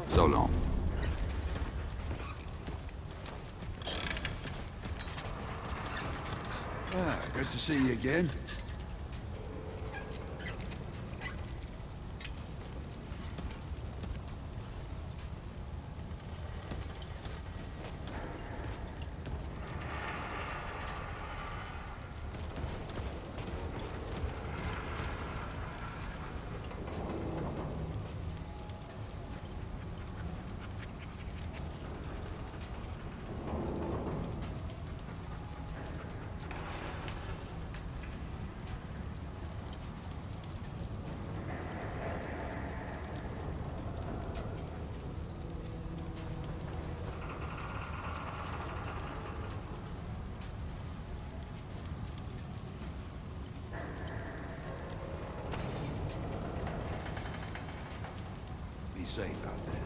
So long. Ah, good to see you again. Be safe out there.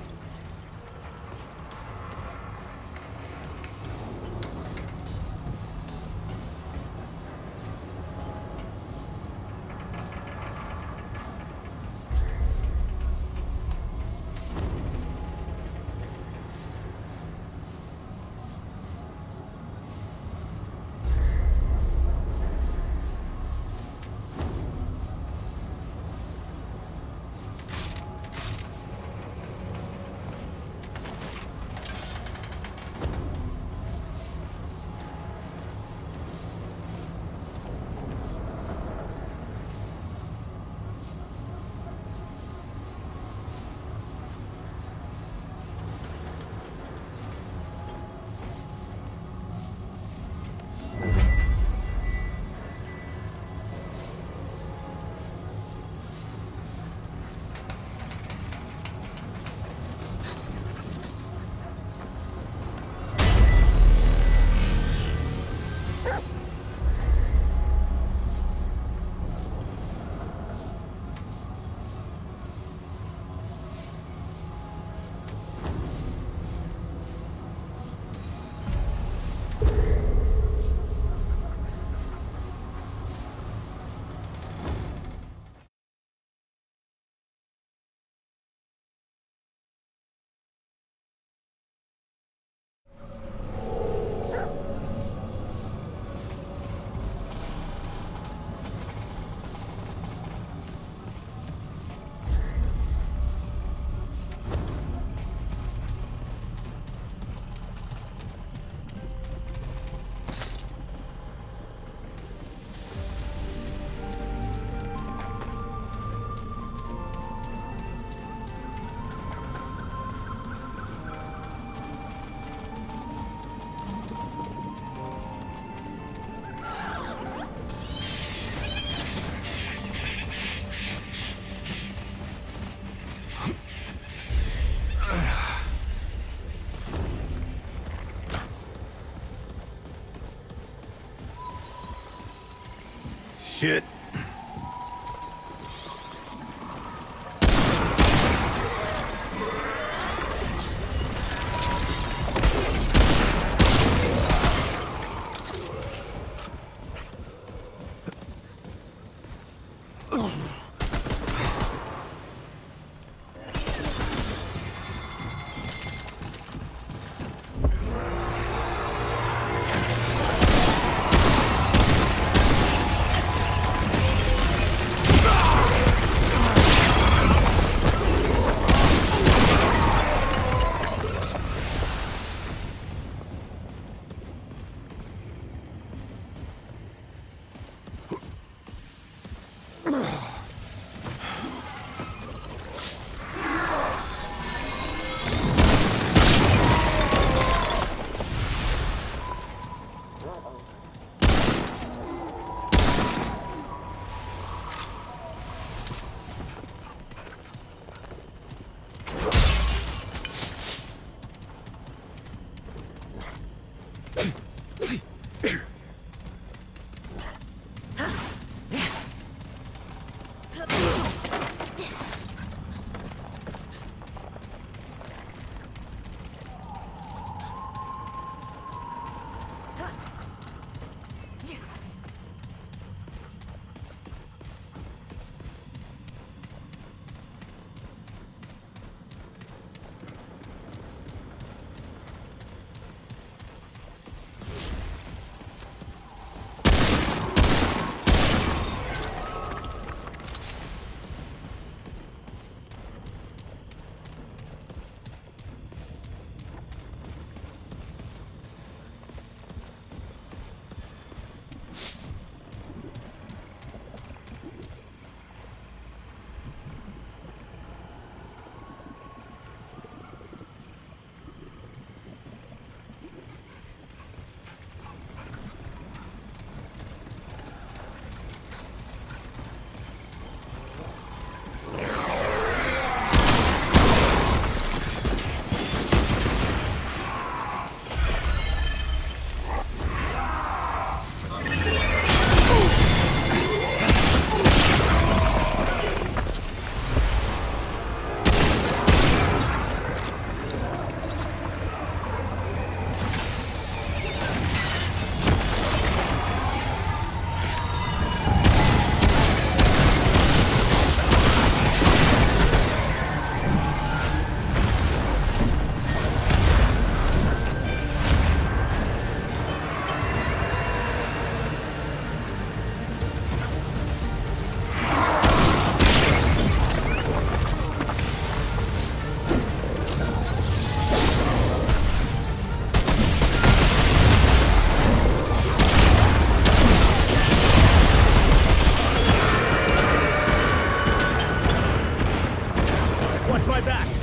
Shit. Watch my back.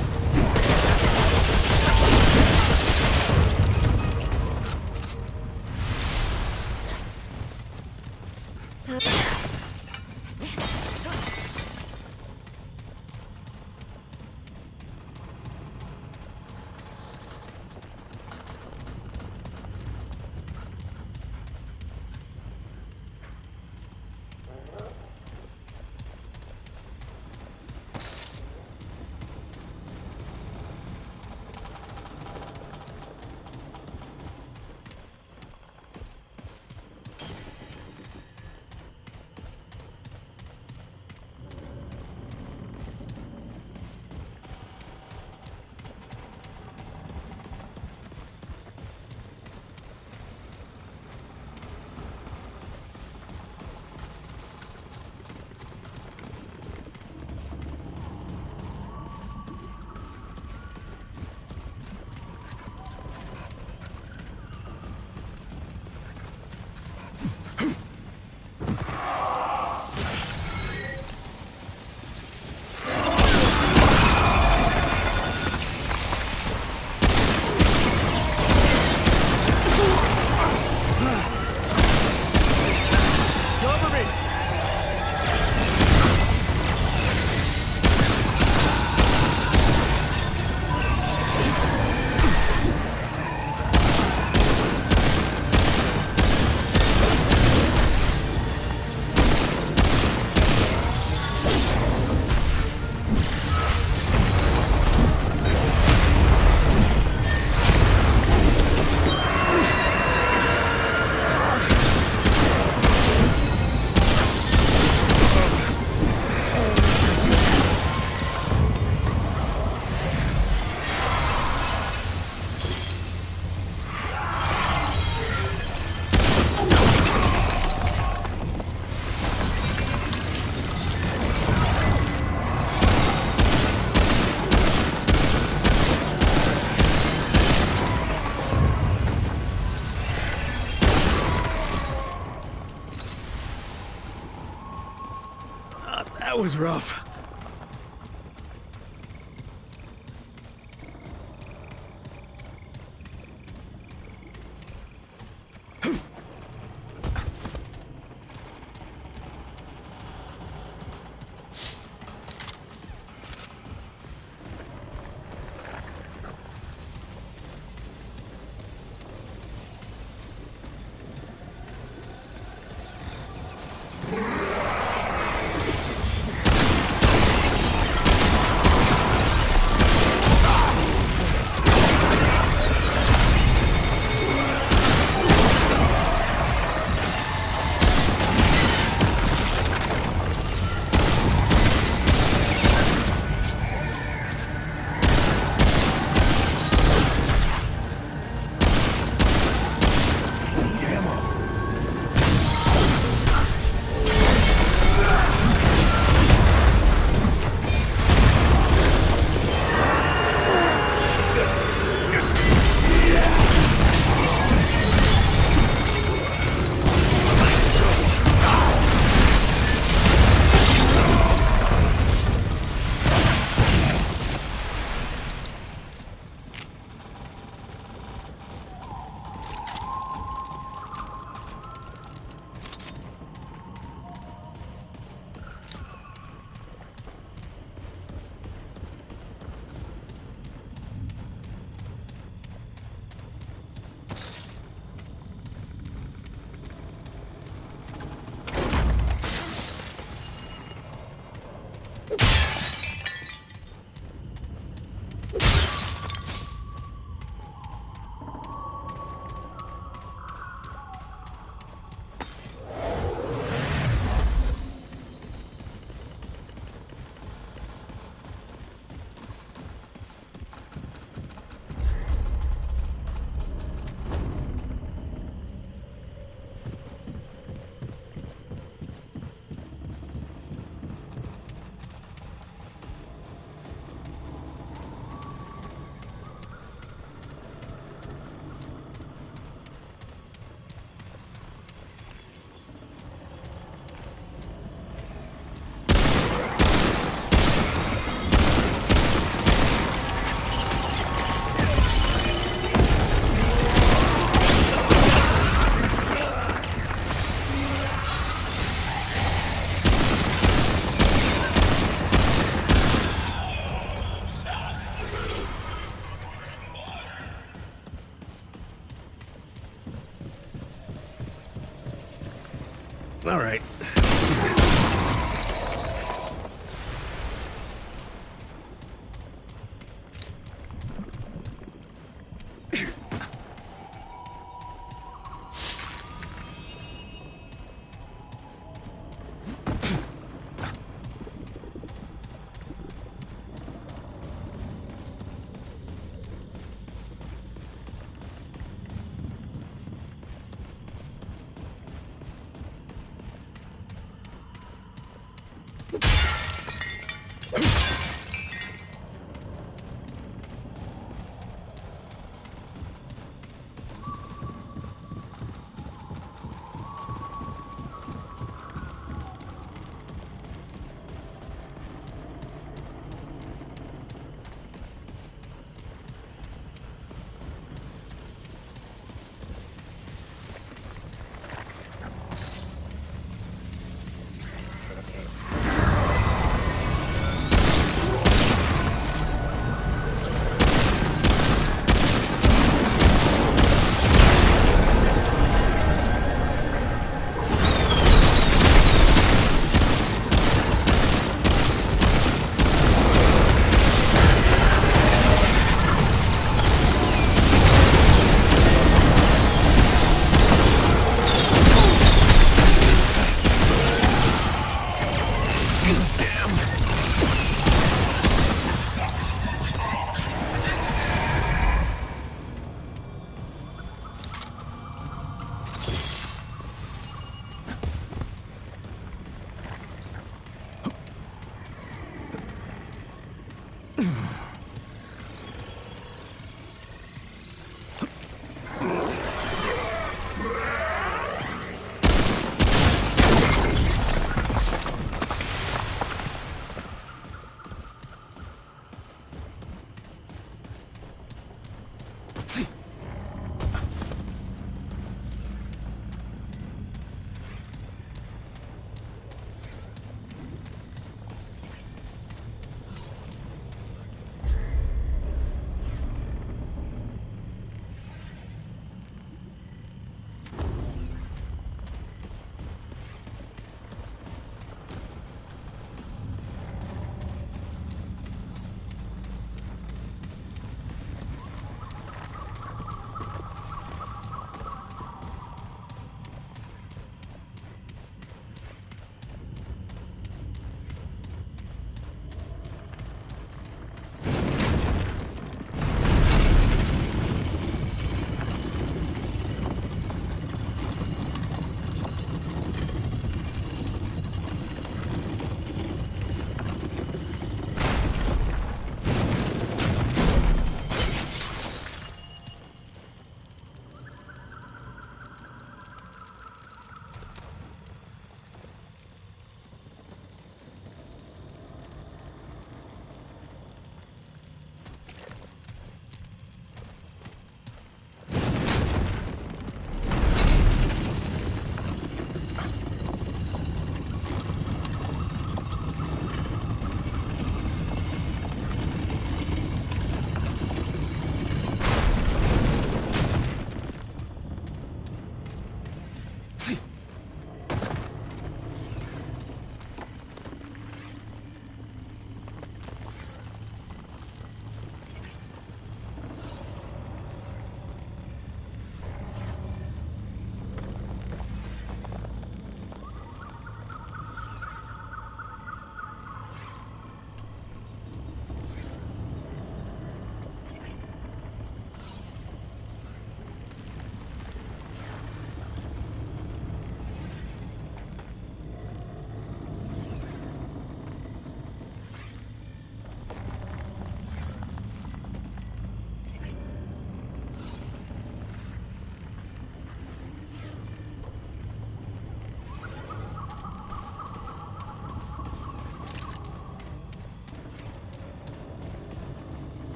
That was rough. All right.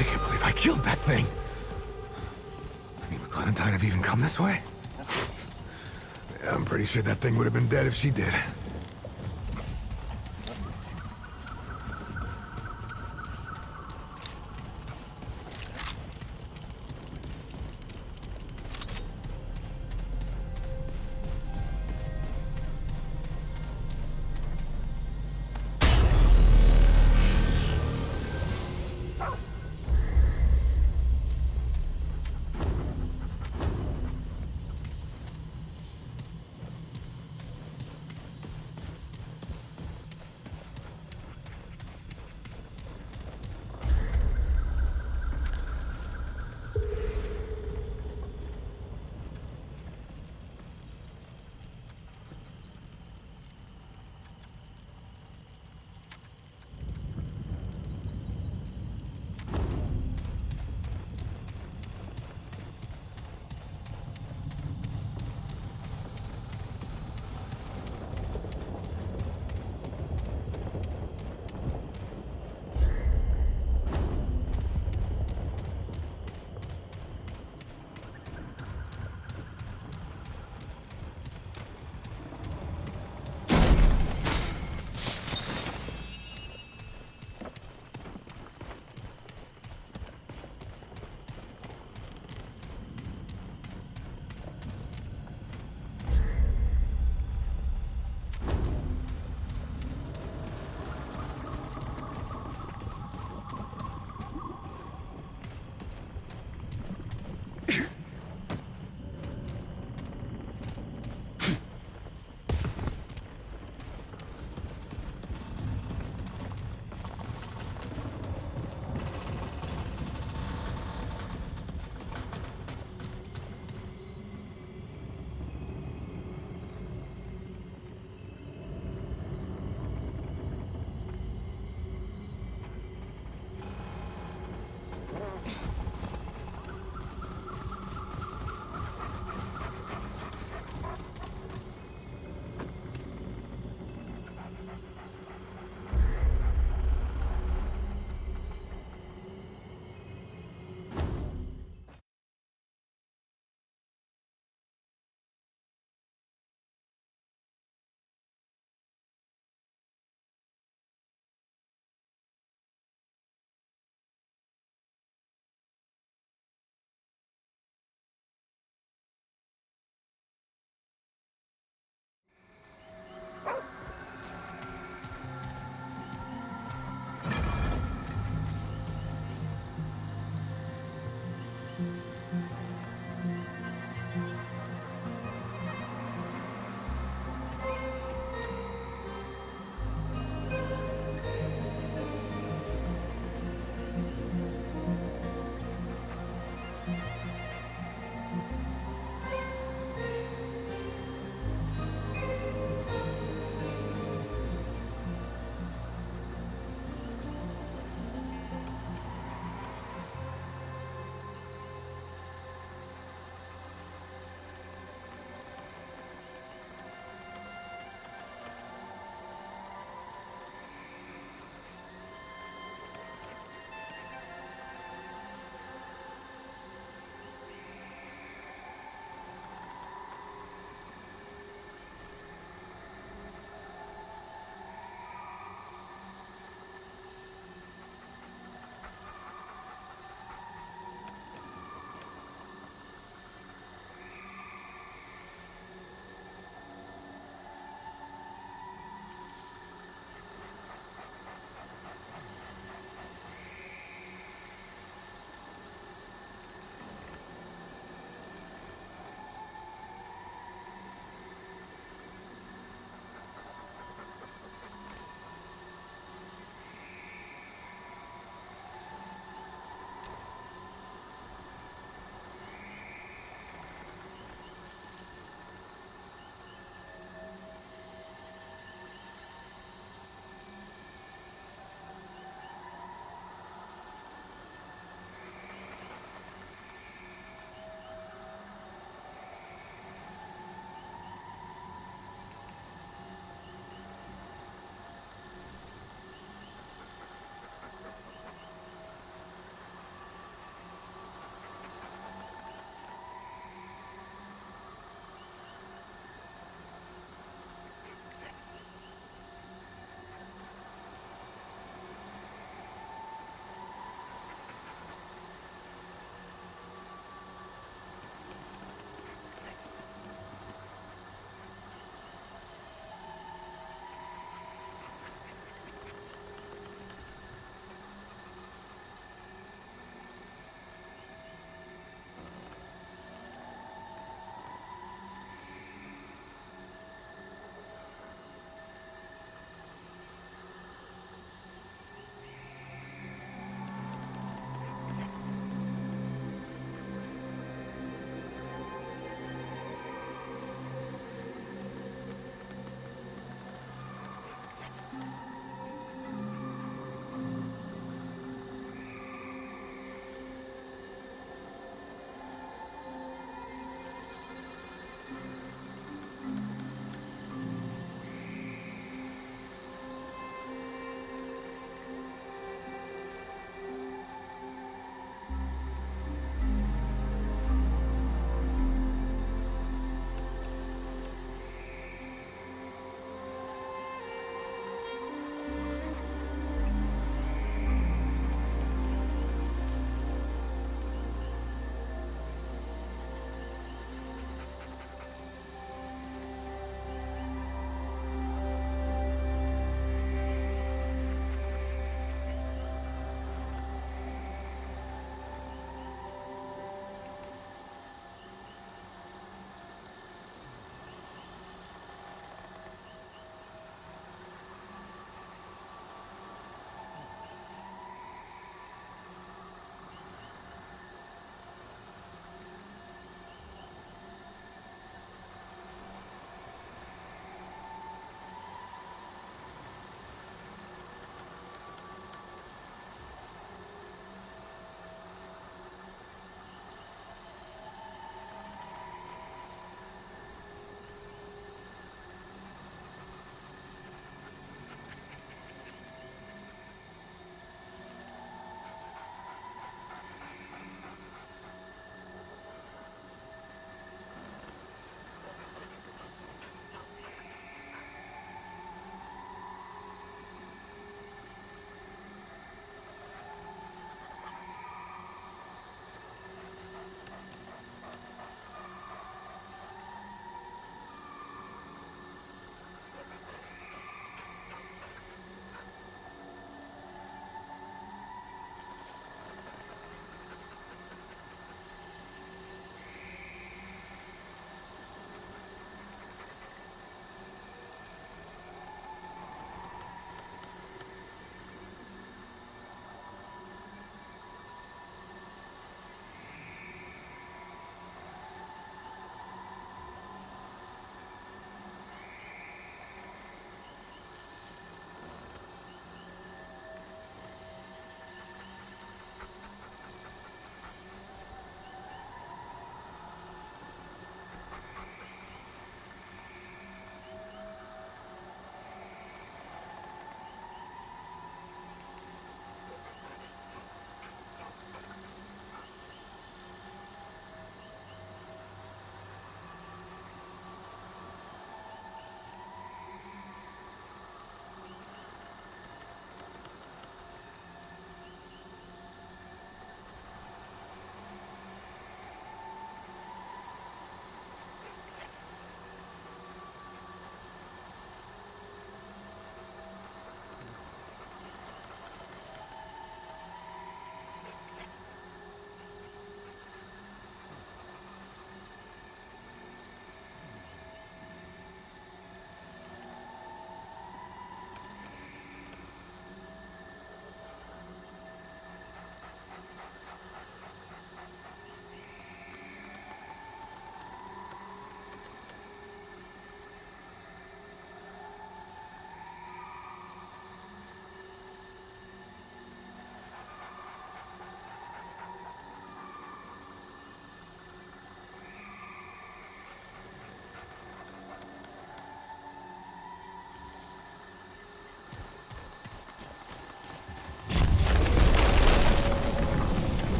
I can't believe I killed that thing. I mean, would Clementine have even come this way? Yeah, I'm pretty sure that thing would have been dead if she did.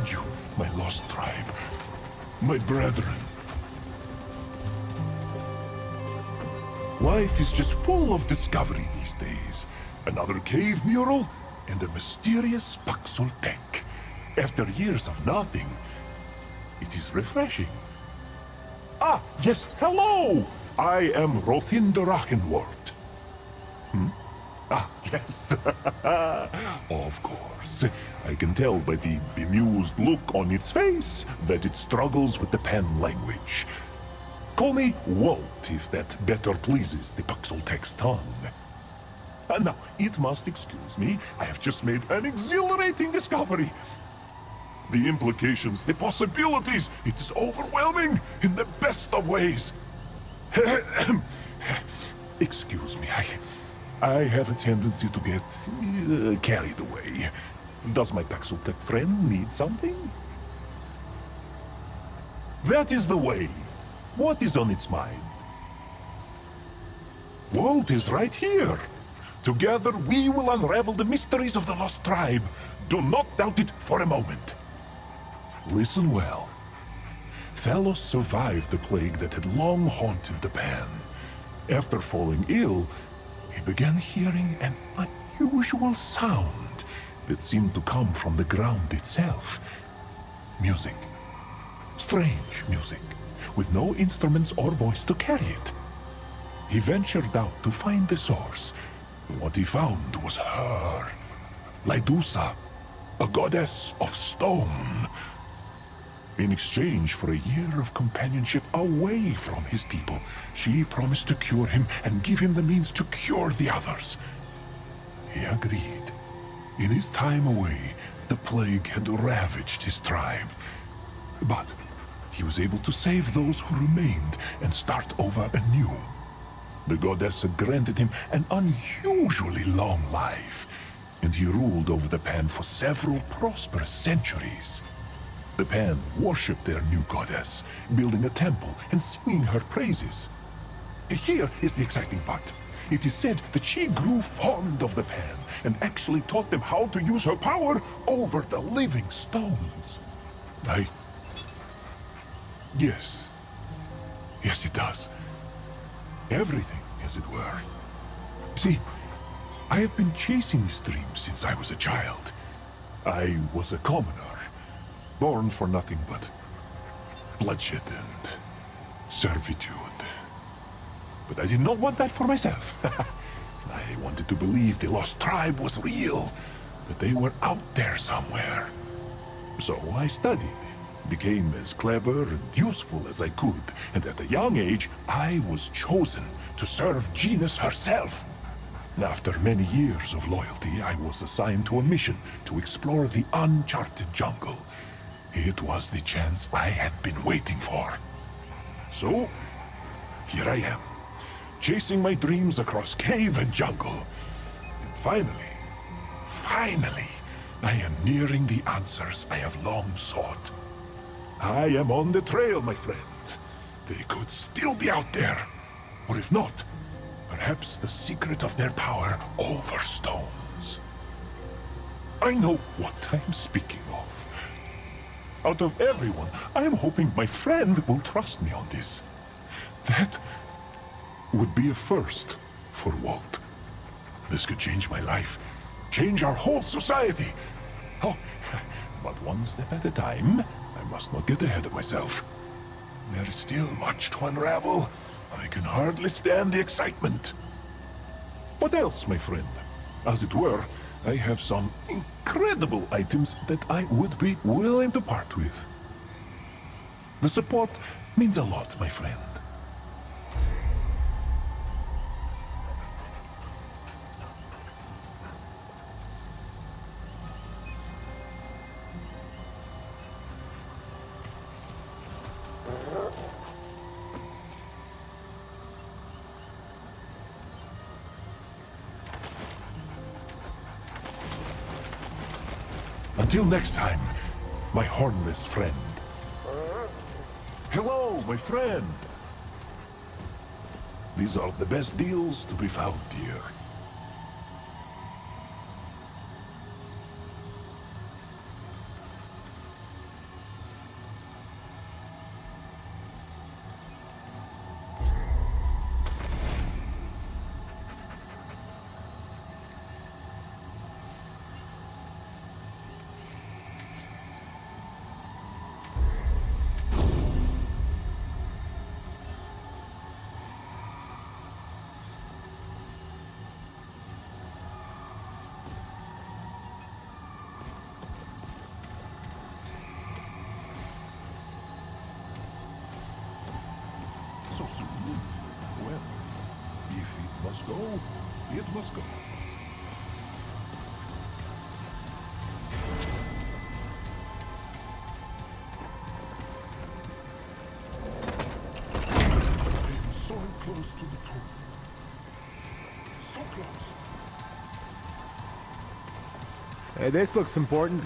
find you, my lost tribe, my brethren. Life is just full of discovery these days. Another cave mural and a mysterious Paxul tech. After years of nothing, it is refreshing. Ah, yes, hello! I am Rothinder Rachenwort. Ah, yes. Of course. I can tell by the bemused look on its face that it struggles with the Pan language. Call me Walt, if that better pleases the Paxultex tongue. Now, it must excuse me. I have just made an exhilarating discovery. The implications, the possibilities, it is overwhelming in the best of ways. Excuse me, I have a tendency to get carried away. Does my Paxultech friend need something? That is the way. What is on its mind? Walt is right here. Together we will unravel the mysteries of the lost tribe. Do not doubt it for a moment. Listen well. Thalos survived the plague that had long haunted the Pan. After falling ill, he began hearing an unusual sound that seemed to come from the ground itself. Music. Strange music, with no instruments or voice to carry it. He ventured out to find the source. What he found was her, Lydusa, a goddess of stone. In exchange for a year of companionship away from his people, she promised to cure him and give him the means to cure the others. He agreed. In his time away, the plague had ravaged his tribe. But he was able to save those who remained and start over anew. The goddess had granted him an unusually long life, and he ruled over the Pan for several prosperous centuries. The Pan worshipped their new goddess, building a temple and singing her praises. Here is the exciting part. It is said that she grew fond of the Pan and actually taught them how to use her power over the living stones. Yes. Yes, it does. Everything, as it were. See, I have been chasing this dream since I was a child. I was a commoner, born for nothing but bloodshed and servitude. But I did not want that for myself. I wanted to believe the lost tribe was real, that they were out there somewhere. So I studied, became as clever and useful as I could, and at a young age, I was chosen to serve Genus herself. After many years of loyalty, I was assigned to a mission to explore the uncharted jungle. It was the chance I had been waiting for. So, here I am, chasing my dreams across cave and jungle. And finally, I am nearing the answers I have long sought. I am on the trail, my friend. They could still be out there. Or if not, perhaps the secret of their power over stones. I know what I am speaking of. Out of everyone, I am hoping my friend will trust me on this. That would be a first for Walt. This could change my life, change our whole society. Oh, but one step at a time. I must not get ahead of myself. There is still much to unravel. I can hardly stand the excitement. What else, my friend? As it were, I have some incredible items that I would be willing to part with. The support means a lot, my friend. Until next time, my hornless friend. Hello, my friend. These are the best deals to be found here. must go. I am so close to the truth. So close. Hey, this looks important.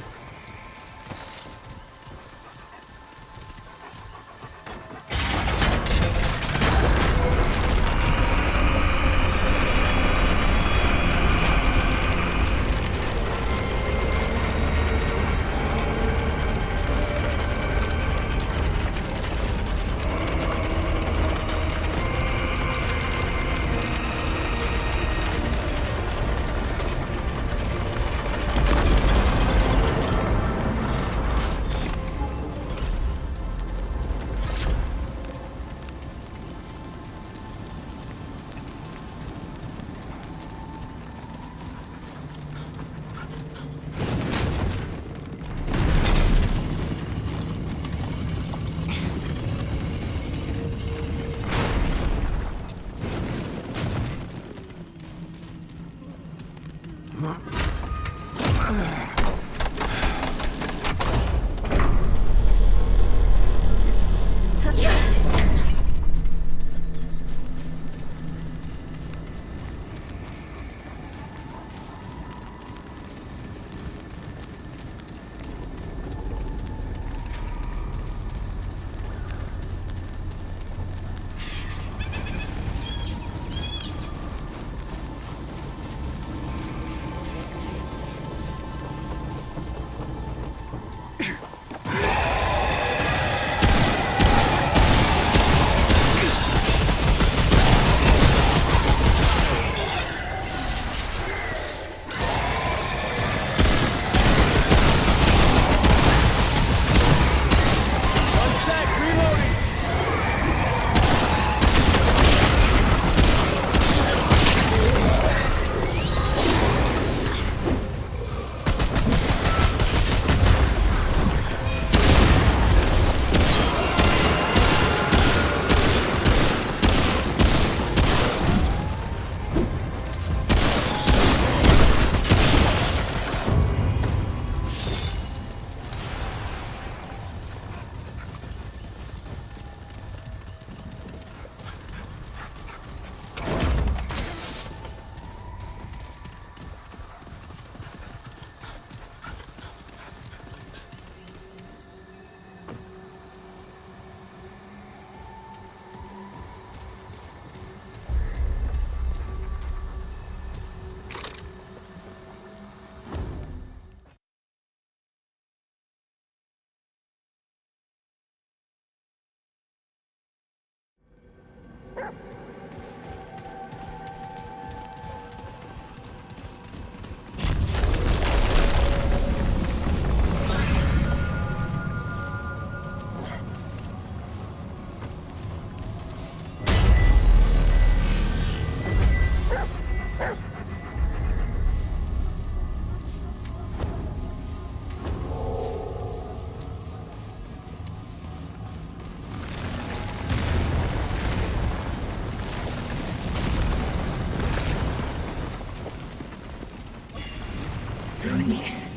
Sunis.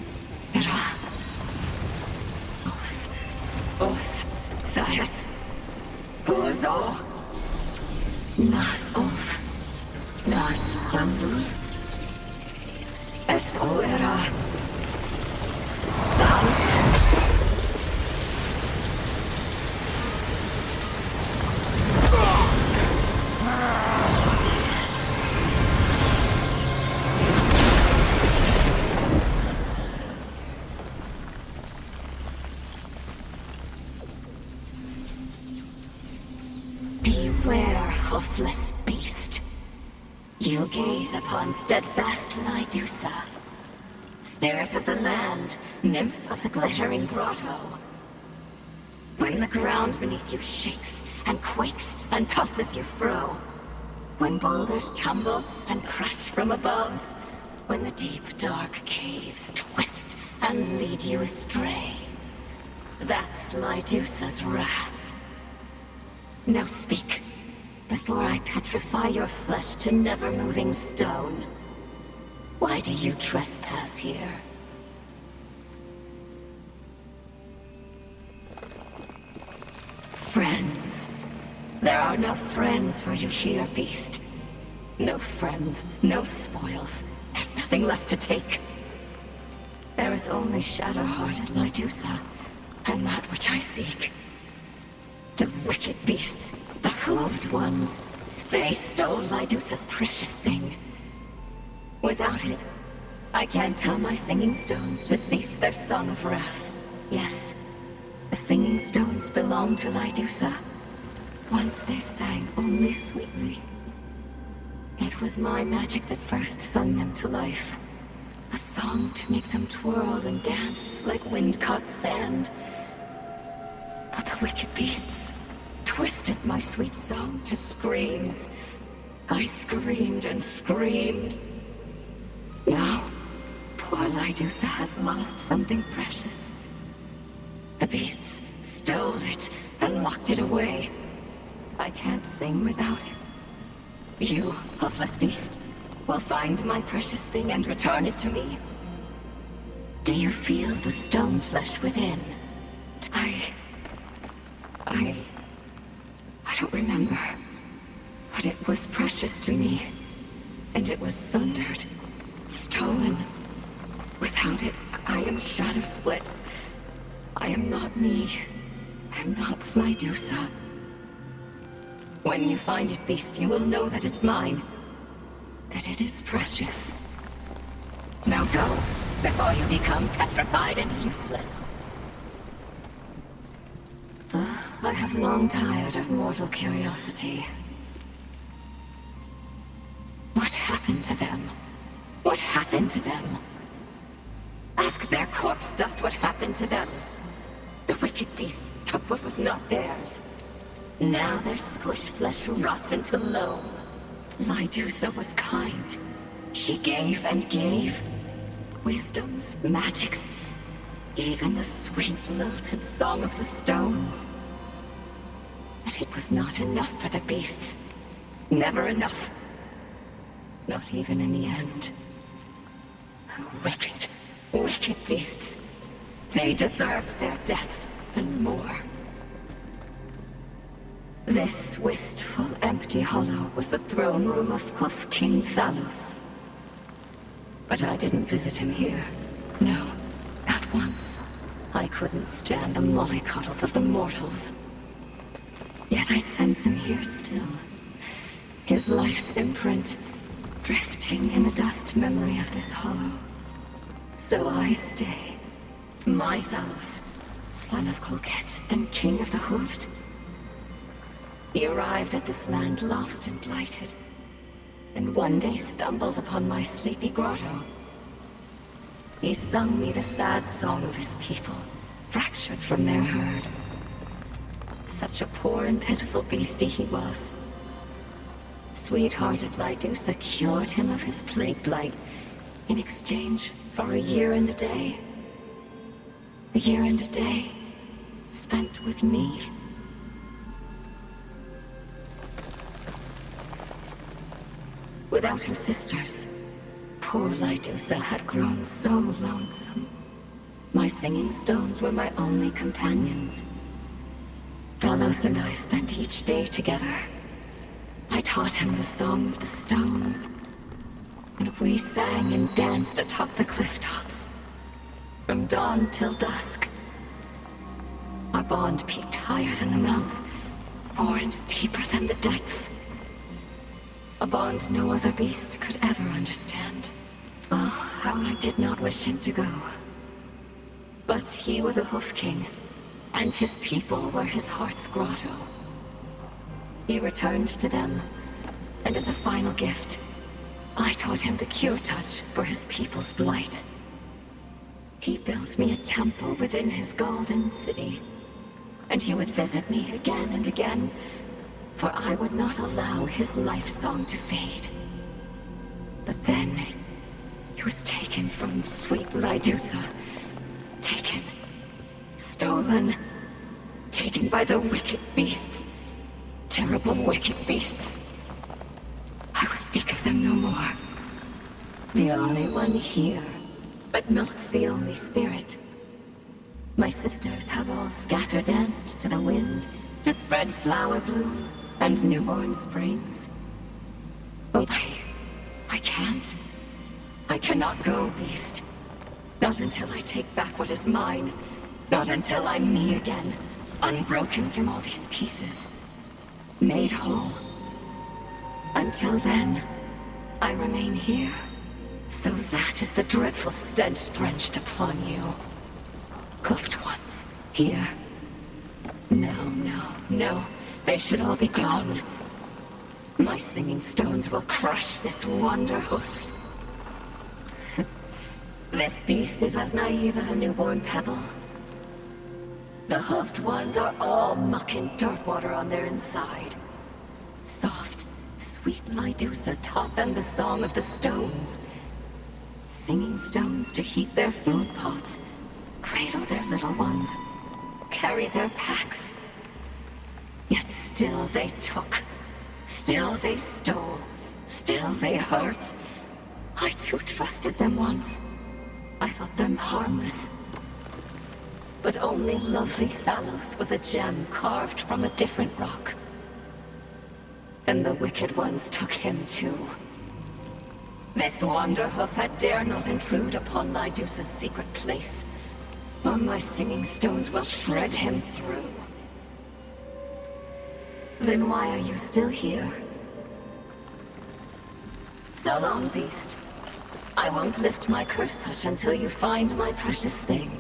Era. Os. Zayat. Huzo. Nas of. Nas Hamzul. Es era. Zan. Beware, hoofless beast. You gaze upon steadfast Lydusa, spirit of the land, nymph of the glittering grotto. When the ground beneath you shakes and quakes and tosses you fro, when boulders tumble and crush from above, when the deep dark caves twist and lead you astray, that's Lydusa's wrath. Now speak, before I petrify your flesh to never-moving stone. Why do you trespass here? Friends. There are no friends for you here, beast. No friends, no spoils. There's nothing left to take. There is only shadow-hearted Lydusa, and that which I seek. The wicked beasts, the hooved ones. They stole Lydusa's precious thing. Without it, I can't tell my singing stones to cease their song of wrath. Yes, the singing stones belong to Lydusa. Once they sang only sweetly. It was my magic that first sung them to life. A song to make them twirl and dance like wind-caught sand. But the wicked beasts twisted my sweet song to screams. I screamed and screamed. Now, poor Lydusa has lost something precious. The beasts stole it and locked it away. I can't sing without it. You, hoofless beast, will find my precious thing and return it to me. Do you feel the stone flesh within? I don't remember. But it was precious to me. And it was sundered. Stolen. Without it, I am shadow split. I am not me. I am not Lydusa. When you find it, beast, you will know that it's mine. That it is precious. Now go, before you become petrified and useless. I have long tired of mortal curiosity. What happened to them? What happened to them? Ask their corpse dust what happened to them. The wicked beasts took what was not theirs. Now their squished flesh rots into loam. Lydusa was kind. She gave and gave. Wisdoms, magics, even the sweet lilted song of the stones. But it was not enough for the beasts. Never enough. Not even in the end. Wicked, wicked beasts. They deserved their deaths and more. This wistful, empty hollow was the throne room of Hoof King Thalos. But I didn't visit him here. No, not once. I couldn't stand the mollycoddles of the mortals. Yet I sense him here still. His life's imprint, drifting in the dust memory of this hollow. So I stay. My Thalos, son of Colgate and king of the Hooved. He arrived at this land lost and blighted, and one day stumbled upon my sleepy grotto. He sung me the sad song of his people, fractured from their herd. Such a poor and pitiful beastie he was. Sweet-hearted Lydusa cured him of his plague blight in exchange for a year and a day. A year and a day spent with me. Without her sisters, poor Lydusa had grown so lonesome. My singing stones were my only companions. Thalos and I spent each day together. I taught him the song of the stones, and we sang and danced atop the cliff tops, from dawn till dusk. Our bond peaked higher than the mounts, more and deeper than the depths. A bond no other beast could ever understand. Oh, how I did not wish him to go. But he was a Hoof King, and his people were his heart's grotto. He returned to them, and as a final gift, I taught him the cure touch for his people's blight. He built me a temple within his golden city, and he would visit me again and again, for I would not allow his life song to fade. But then, he was taken from sweet Lydusa. Taken. Stolen. Taken by the wicked beasts. Terrible wicked beasts. I will speak of them no more. The only one here, but not the only spirit. My sisters have all scatter-danced to the wind to spread flower bloom and newborn springs. But I can't. I cannot go, beast. Not until I take back what is mine. Not until I'm me again, unbroken from all these pieces. Made whole. Until then, I remain here. So that is the dreadful stench drenched upon you. Hoofed ones, here. No, no, no. They should all be gone. My singing stones will crush this wonder hoof. This beast is as naive as a newborn pebble. The hoofed ones are all muck and dirt water on their inside. Soft, sweet Lydusa taught them the song of the stones. Singing stones to heat their food pots, cradle their little ones, carry their packs. Yet still they took, still they stole, still they hurt. I too trusted them once. I thought them harmless. But only lovely Thalos was a gem carved from a different rock. And the wicked ones took him too. This Wanderhoof had dare not intrude upon Lydusa's secret place, or my singing stones will shred him through. Then why are you still here? So long, beast. I won't lift my curse touch until you find my precious thing.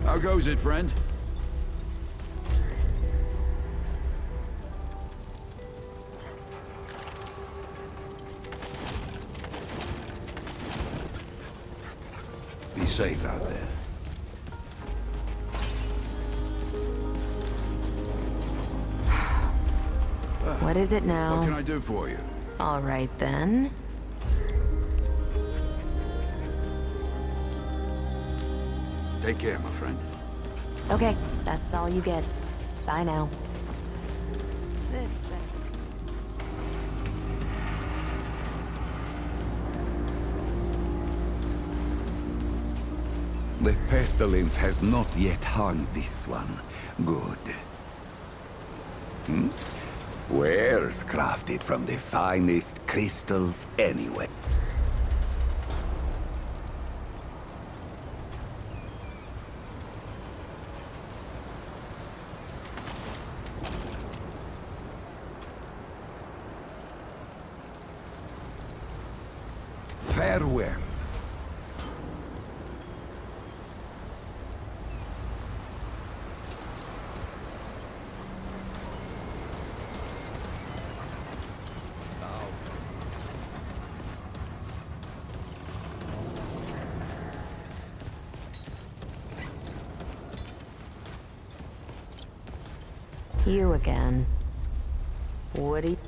How goes it, friend? Be safe out there. What is it now? What can I do for you? All right then. Take care, my friend. Okay, that's all you get. Bye now. This The pestilence has not yet harmed this one. Good. Wares crafted from the finest crystals anyway. Farewell. You again. What do you...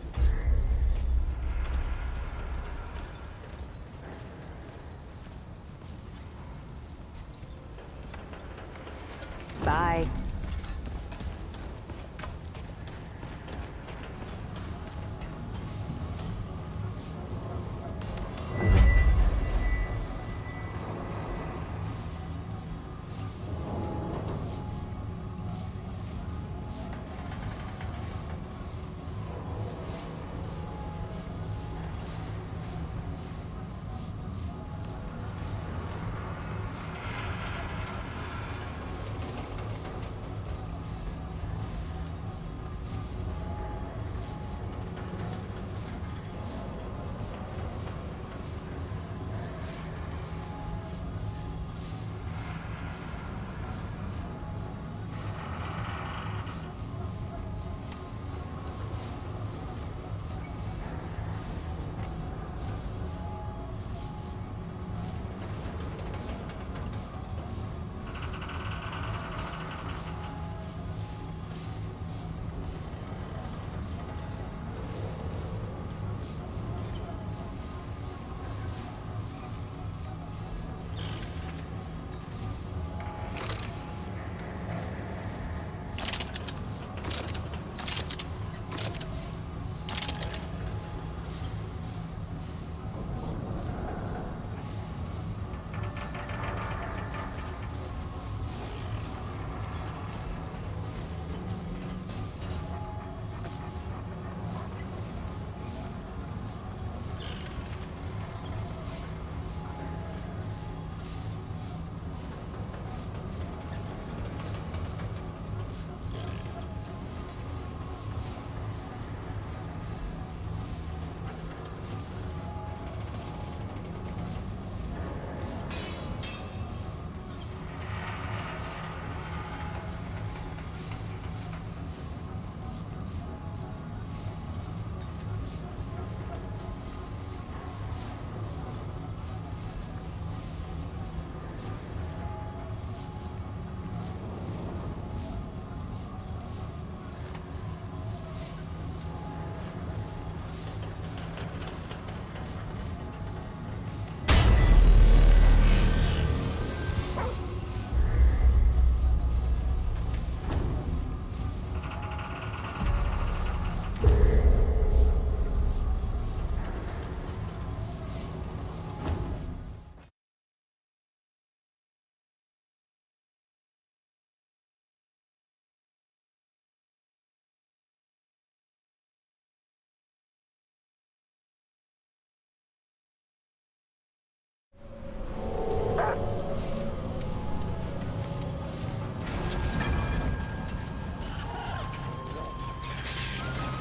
Bye.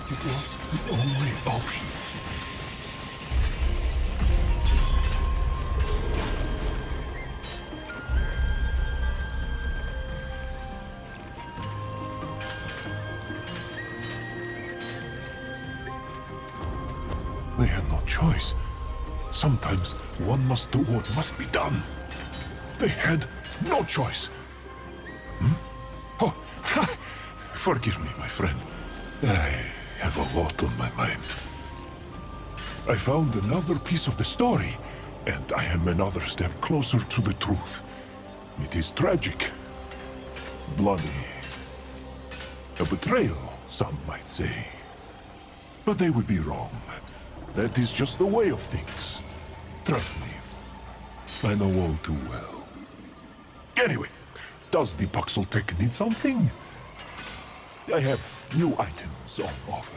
It was the only option. They had no choice. Sometimes one must do what must be done. They had no choice. Oh, ha! Forgive me, my friend. I have a lot on my mind. I found another piece of the story, and I am another step closer to the truth. It is tragic. Bloody. A betrayal, some might say. But they would be wrong. That is just the way of things. Trust me. I know all too well. Anyway, does the Puxeltech need something? I have new items on offer.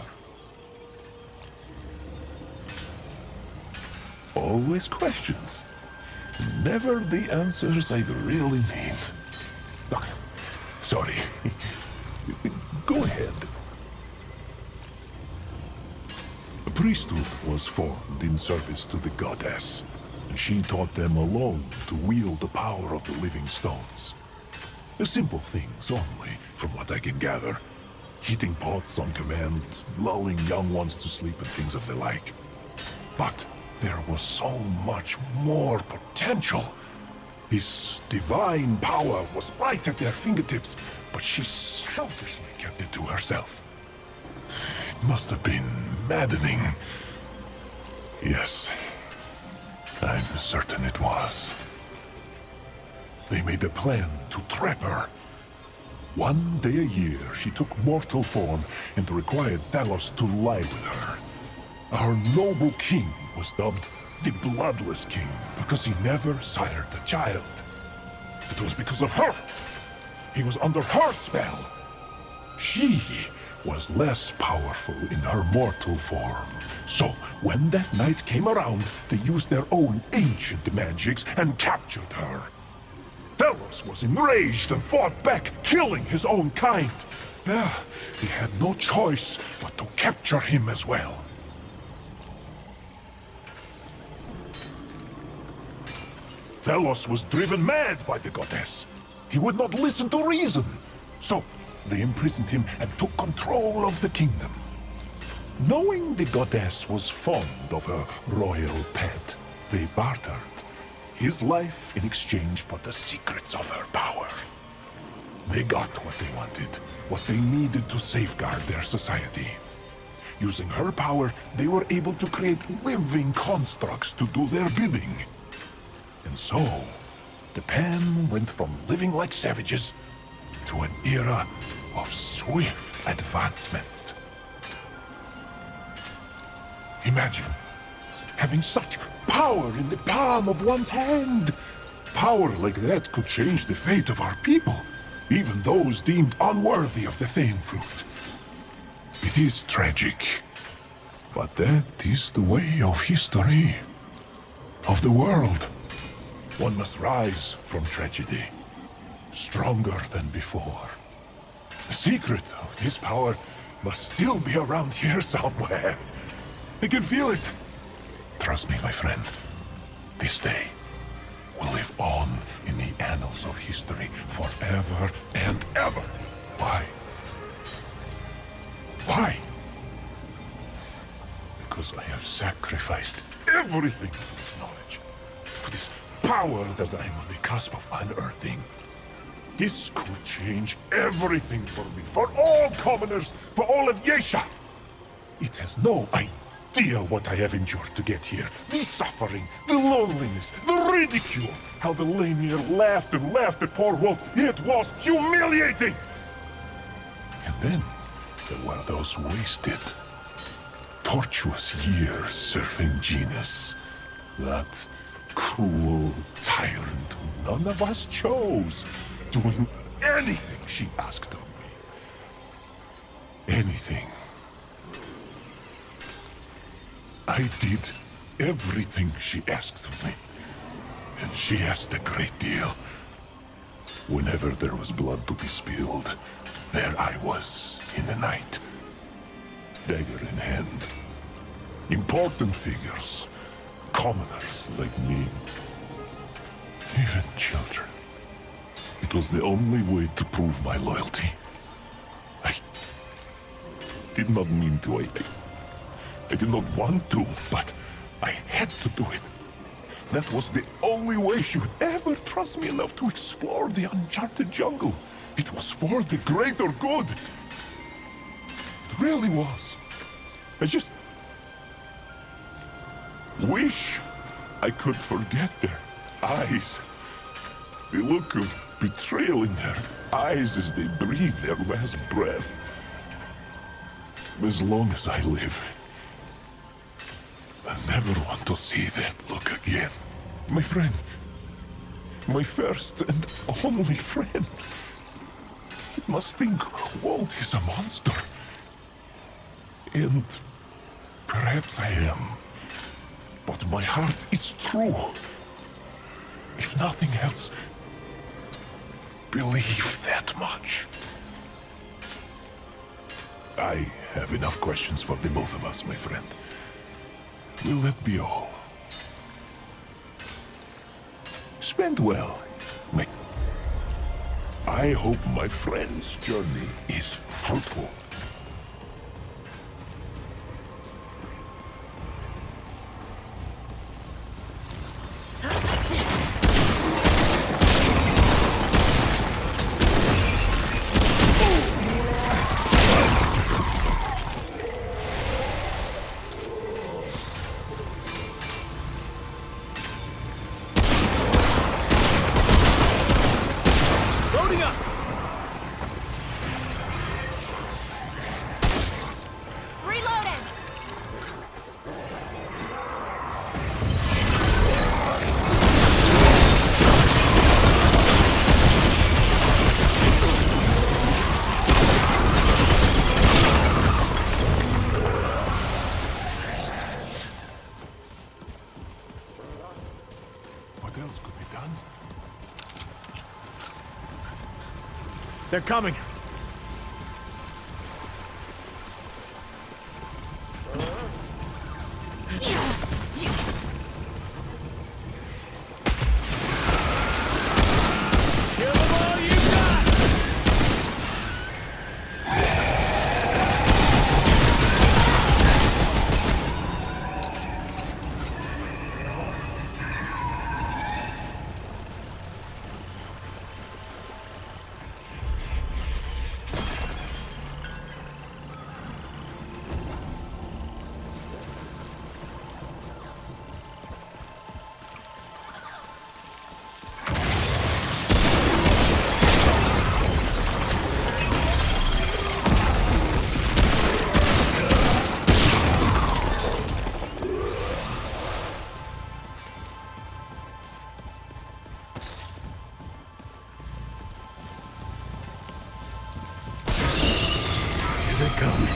Always questions. Never the answers I really need. Look, sorry. Go ahead. The priesthood was formed in service to the goddess. She taught them alone to wield the power of the living stones. Simple things only, from what I can gather. Heating pots on command, lulling young ones to sleep and things of the like. But there was so much more potential. This divine power was right at their fingertips, but she selfishly kept it to herself. It must have been maddening. Yes, I'm certain it was. They made a plan to trap her. One day a year, she took mortal form and required Talos to lie with her. Our noble king was dubbed the Bloodless King because he never sired a child. It was because of her. He was under her spell. She was less powerful in her mortal form. So, when that night came around, they used their own ancient magics and captured her. Talos was enraged and fought back, killing his own kind. He had no choice but to capture him as well. Talos was driven mad by the goddess. He would not listen to reason. So, they imprisoned him and took control of the kingdom. Knowing the goddess was fond of her royal pet, they bartered his life in exchange for the secrets of her power. They got what they wanted, what they needed to safeguard their society. Using her power, they were able to create living constructs to do their bidding. And so, the Pan went from living like savages to an era of swift advancement. Imagine having such power in the palm of one's hand. Power like that could change the fate of our people, even those deemed unworthy of the Thane fruit. It is tragic, but that is the way of history, of the world. One must rise from tragedy, stronger than before. The secret of this power must still be around here somewhere. I can feel it. Trust me, my friend. This day will live on in the annals of history forever and ever. Why? Why? Because I have sacrificed everything for this knowledge, for this power that I am on the cusp of unearthing. This could change everything for me, for all commoners, for all of Yesha. It has no idea what I have endured to get here. The suffering, the loneliness, the ridicule. How the Lanier laughed and laughed at poor Walt. It was humiliating! And then there were those wasted, tortuous years serving Genus. That cruel tyrant who none of us chose, doing anything she asked of me. Anything. I did everything she asked of me, and she asked a great deal. Whenever there was blood to be spilled, there I was in the night, dagger in hand. Important figures, commoners like me, even children. It was the only way to prove my loyalty. I did not mean to. I did not want to, but I had to do it. That was the only way she would ever trust me enough to explore the uncharted jungle. It was for the greater good. It really was. I just wish I could forget their eyes. The look of betrayal in their eyes as they breathe their last breath. As long as I live, I never want to see that look again. My friend. My first and only friend. It must think Walt is a monster. And perhaps I am. But my heart is true. If nothing else, believe that much. I have enough questions for the both of us, my friend. Will that be all? Spend well. I hope my friend's journey is fruitful. else could be done? They're coming. Here they come.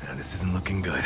Now, this isn't looking good.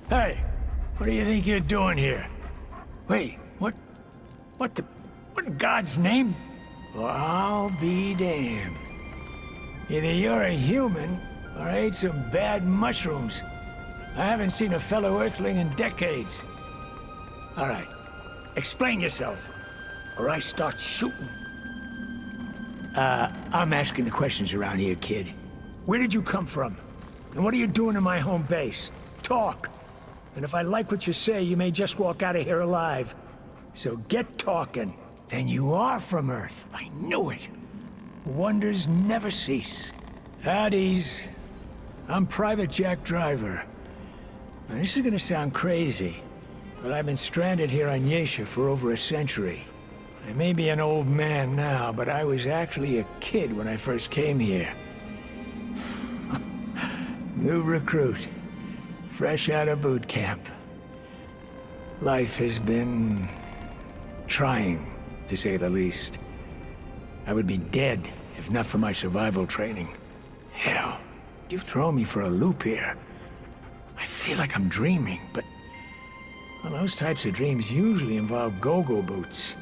Hey, what do you think you're doing here? Wait, what in God's name? Well, I'll be damned. Either you're a human, or I ate some bad mushrooms. I haven't seen a fellow Earthling in decades. All right, explain yourself. or I start shooting. I'm asking the questions around here, kid. Where did you come from? And what are you doing in my home base? Talk. And if I like what you say, you may just walk out of here alive. So get talking. Then you are from Earth. I knew it. Wonders never cease. At ease. I'm Private Jack Driver. Now, this is gonna sound crazy, but I've been stranded here on Yesha for over a century. I may be an old man now, but I was actually a kid when I first came here. New recruit. Fresh out of boot camp. Life has been trying, to say the least. I would be dead if not for my survival training. Hell, you throw me for a loop here. I feel like I'm dreaming, but well, those types of dreams usually involve go-go boots.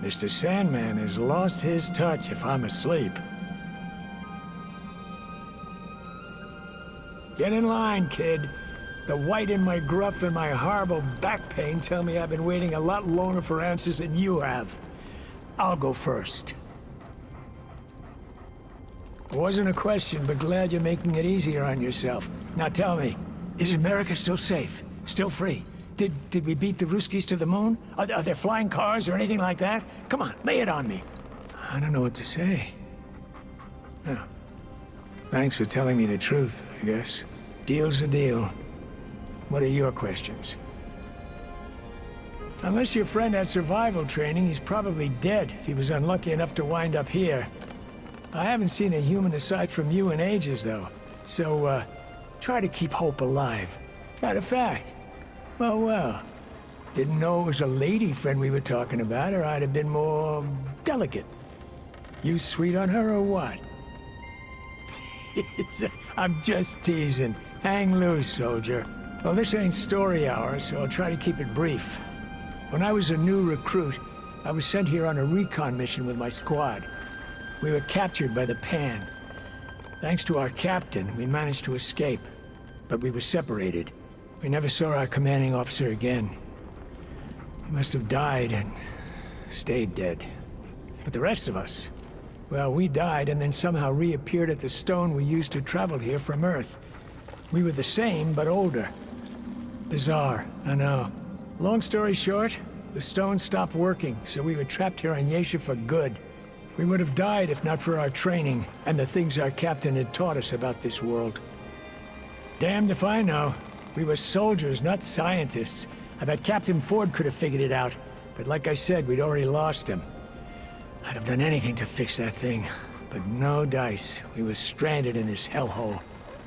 Mr. Sandman has lost his touch if I'm asleep. Get in line, kid. The white in my gruff and my horrible back pain tell me I've been waiting a lot longer for answers than you have. I'll go first. It wasn't a question, but glad you're making it easier on yourself. Now tell me, is America still safe? Still free? Did we beat the Ruskies to the moon? Are there flying cars or anything like that? Come on, lay it on me. I don't know what to say. Oh. Thanks for telling me the truth, I guess. Deal's a deal. What are your questions? Unless your friend had survival training, he's probably dead if he was unlucky enough to wind up here. I haven't seen a human aside from you in ages, though. So, try to keep hope alive. Matter of fact, well, didn't know it was a lady friend we were talking about, or I'd have been more delicate. You sweet on her or what? I'm just teasing. Hang loose, soldier. Well, this ain't story hour, so I'll try to keep it brief. When I was a new recruit, I was sent here on a recon mission with my squad. We were captured by the Pan. Thanks to our captain, we managed to escape. But we were separated. We never saw our commanding officer again. He must have died and stayed dead. But the rest of us, well, we died and then somehow reappeared at the stone we used to travel here from Earth. We were the same, but older. Bizarre, I know. Long story short, the stone stopped working, so we were trapped here on Yesha for good. We would have died if not for our training and the things our captain had taught us about this world. Damned if I know. We were soldiers, not scientists. I bet Captain Ford could have figured it out, but like I said, we'd already lost him. I'd have done anything to fix that thing, but no dice. We were stranded in this hellhole.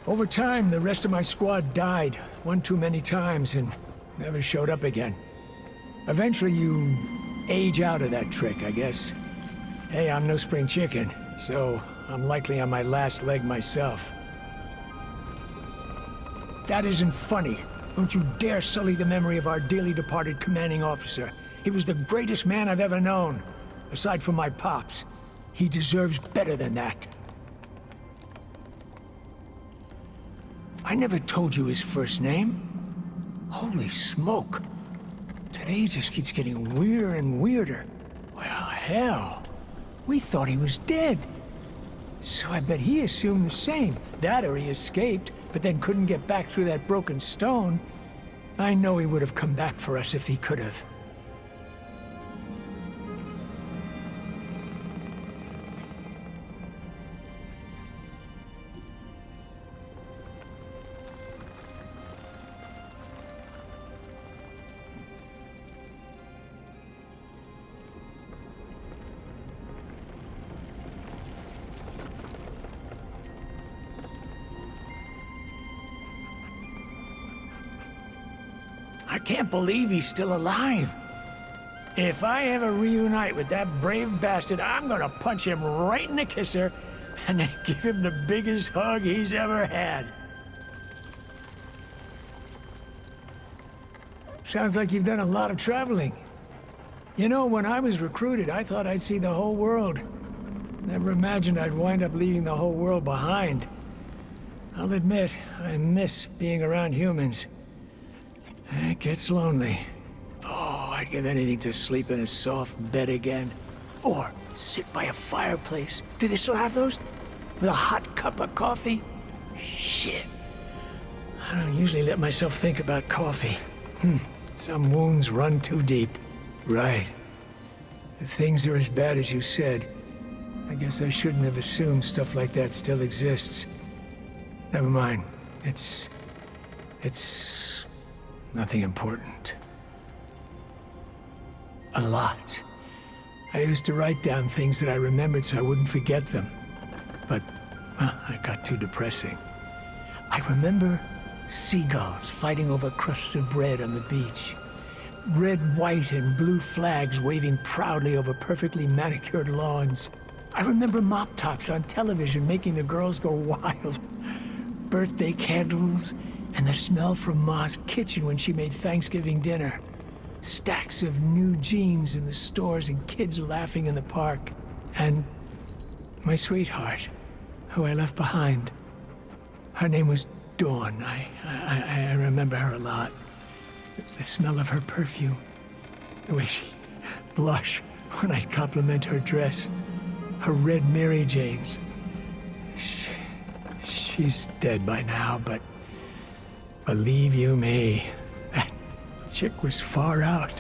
Over time, the rest of my squad died, one too many times, and never showed up again. Eventually, you age out of that trick, I guess. Hey, I'm no spring chicken, so I'm likely on my last leg myself. That isn't funny. Don't you dare sully the memory of our dearly departed commanding officer. He was the greatest man I've ever known. Aside from my pops. He deserves better than that. I never told you his first name. Holy smoke. Today just keeps getting weirder and weirder. Well, hell. We thought he was dead. So I bet he assumed the same. That or he escaped, but then couldn't get back through that broken stone. I know he would have come back for us if he could have. I can't believe he's still alive. If I ever reunite with that brave bastard, I'm gonna punch him right in the kisser and then give him the biggest hug he's ever had. Sounds like you've done a lot of traveling. You know, when I was recruited, I thought I'd see the whole world. Never imagined I'd wind up leaving the whole world behind. I'll admit, I miss being around humans. It gets lonely. Oh, I I'd give anything to sleep in a soft bed again. Or sit by a fireplace. Do they still have those? With a hot cup of coffee? Shit. I don't usually let myself think about coffee. Some wounds run too deep. Right. If things are as bad as you said, I guess I shouldn't have assumed stuff like that still exists. Never mind. It's nothing important. A lot. I used to write down things that I remembered so I wouldn't forget them. But, well, it got too depressing. I remember seagulls fighting over crusts of bread on the beach. Red, white, and blue flags waving proudly over perfectly manicured lawns. I remember mop tops on television making the girls go wild. Birthday candles, and the smell from Ma's kitchen when she made Thanksgiving dinner. Stacks of new jeans in the stores and kids laughing in the park. And my sweetheart, who I left behind. Her name was Dawn. I remember her a lot. The smell of her perfume. The way she'd blush when I'd compliment her dress. Her red Mary Janes. She's dead by now, but believe you me, that chick was far out.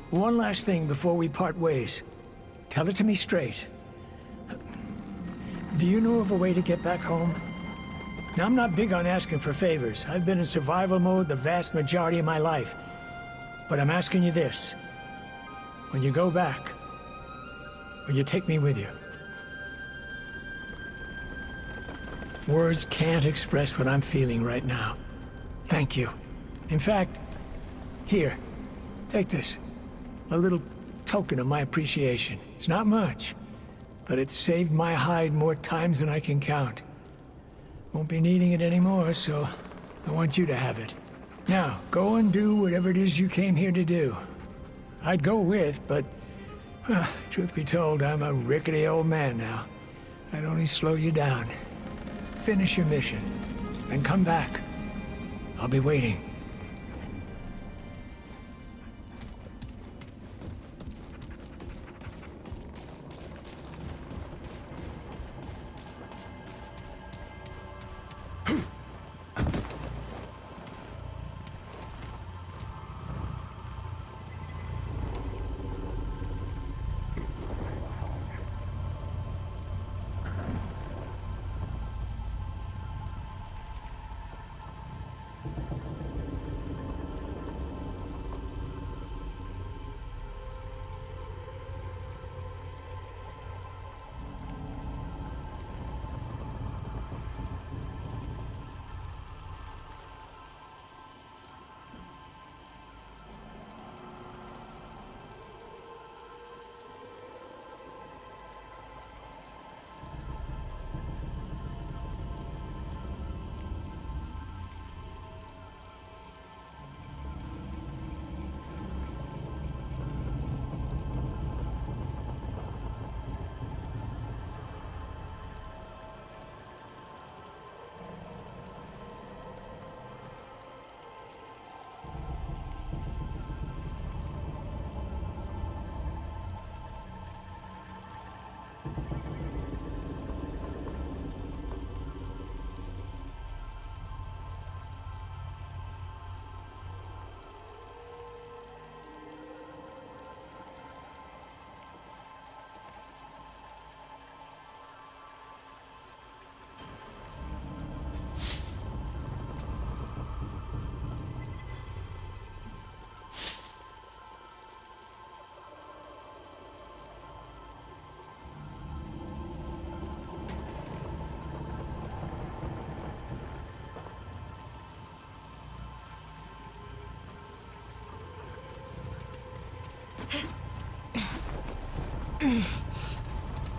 One last thing before we part ways. Tell it to me straight. Do you know of a way to get back home? Now, I'm not big on asking for favors. I've been in survival mode the vast majority of my life. But I'm asking you this. When you go back, will you take me with you? Words can't express what I'm feeling right now. Thank you. In fact, here, take this. A little token of my appreciation. It's not much, but it's saved my hide more times than I can count. Won't be needing it anymore, so I want you to have it. Now, go and do whatever it is you came here to do. I'd go with, but truth be told, I'm a rickety old man now. I'd only slow you down. Finish your mission, and come back. I'll be waiting.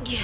Yeah.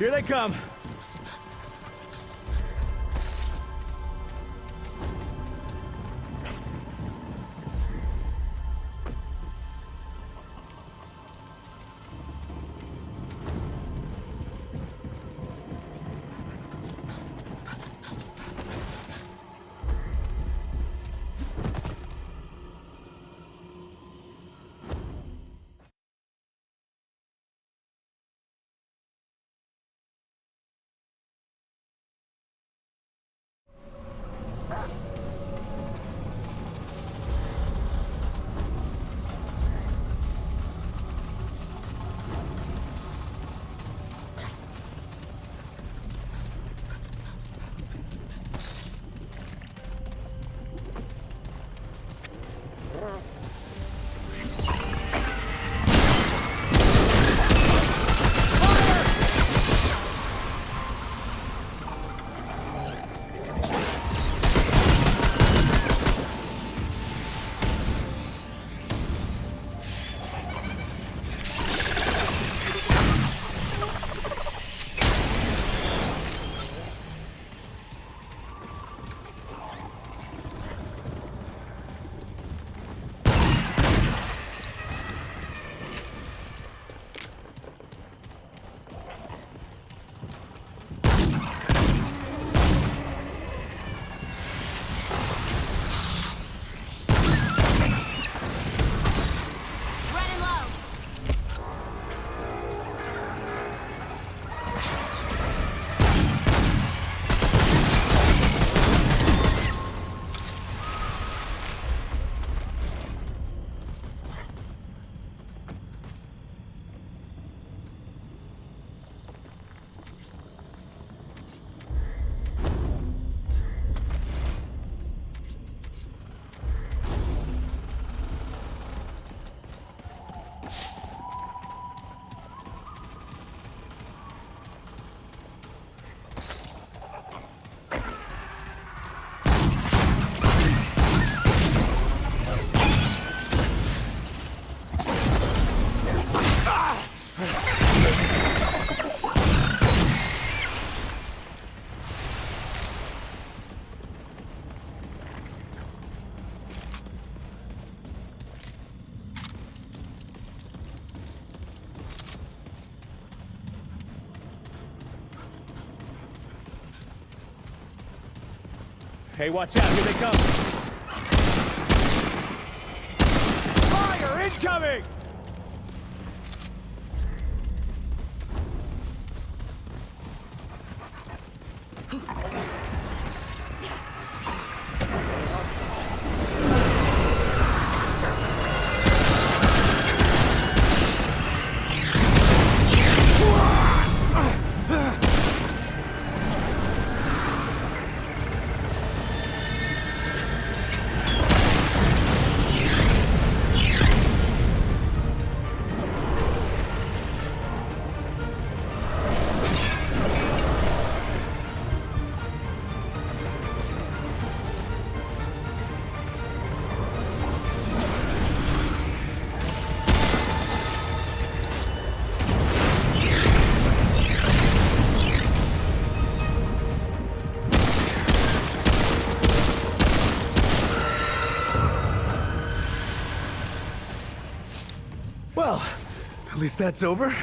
Here they come. Hey, watch out, here they come! Fire incoming! Well, at least that's over.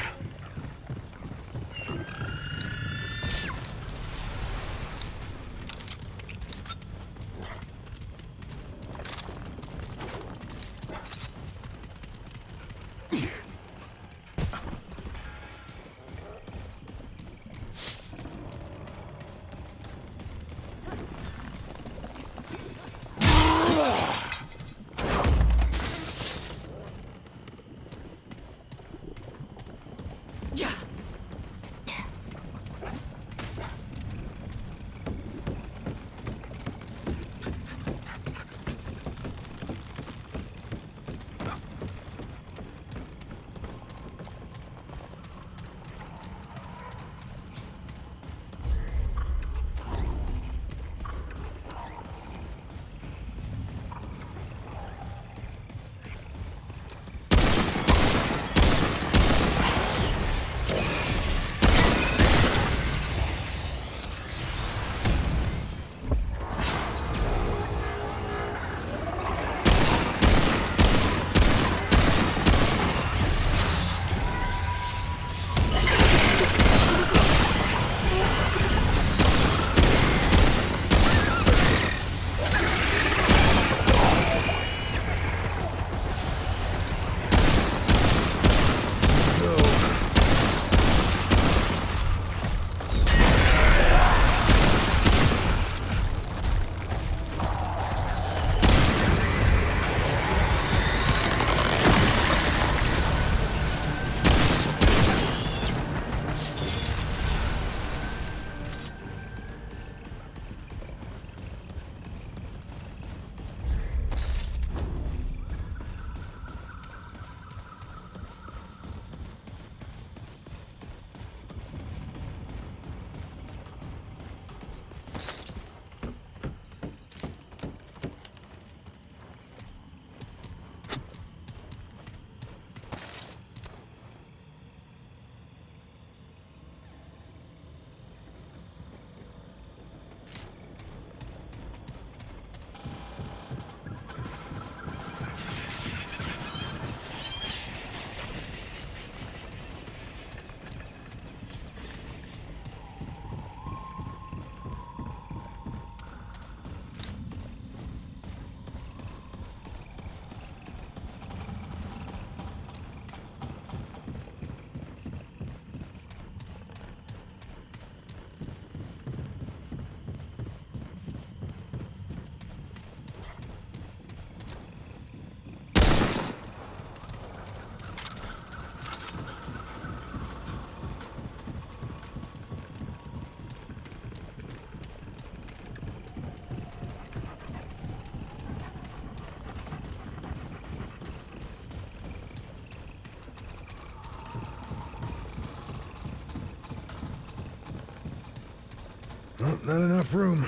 Oh, not enough room.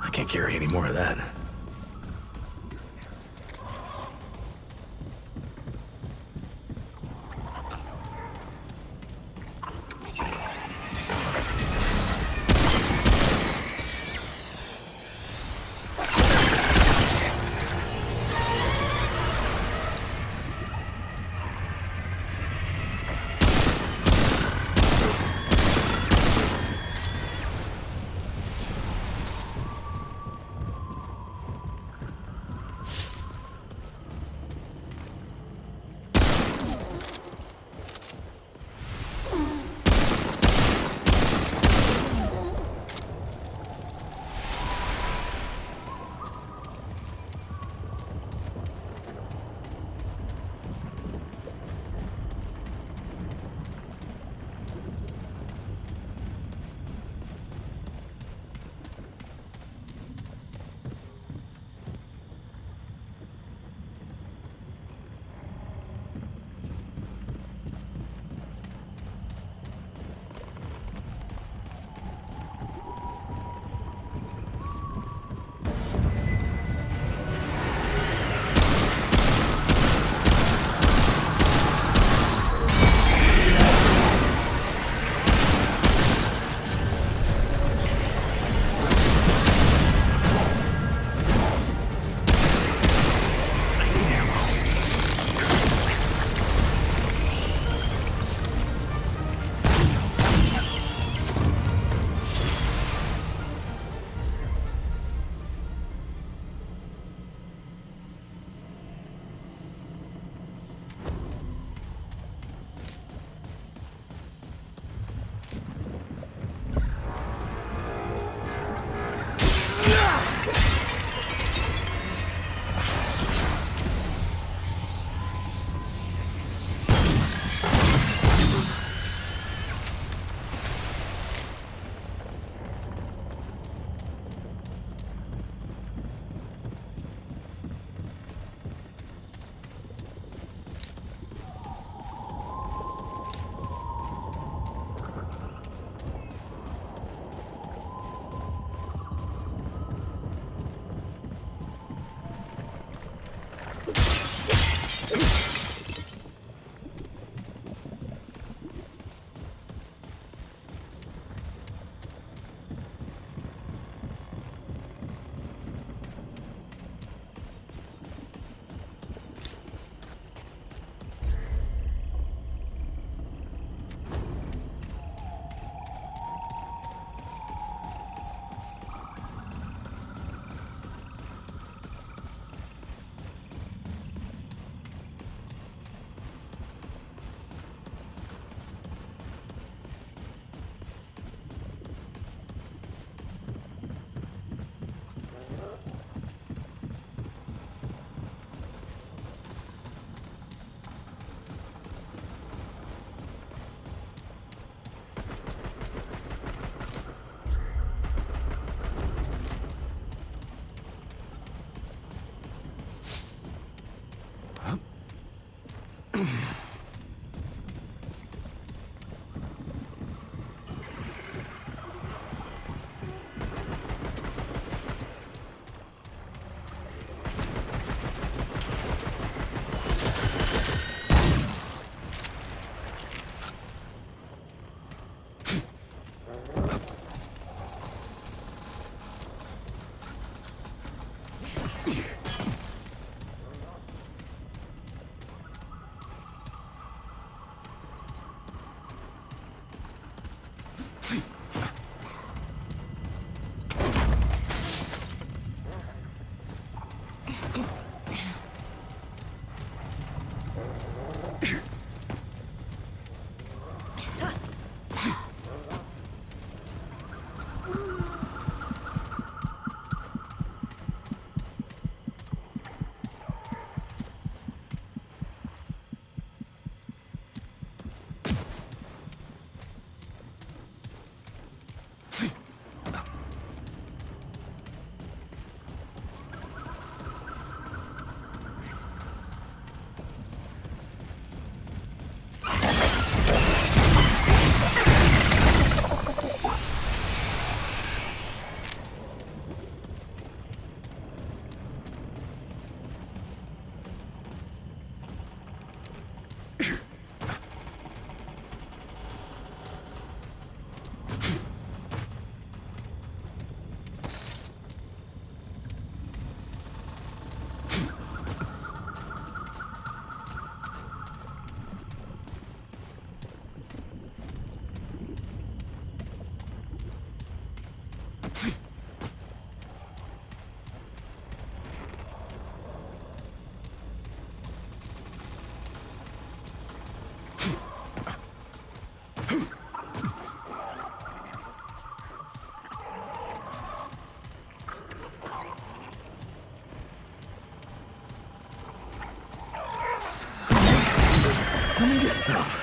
I can't carry any more of that. Come and get some.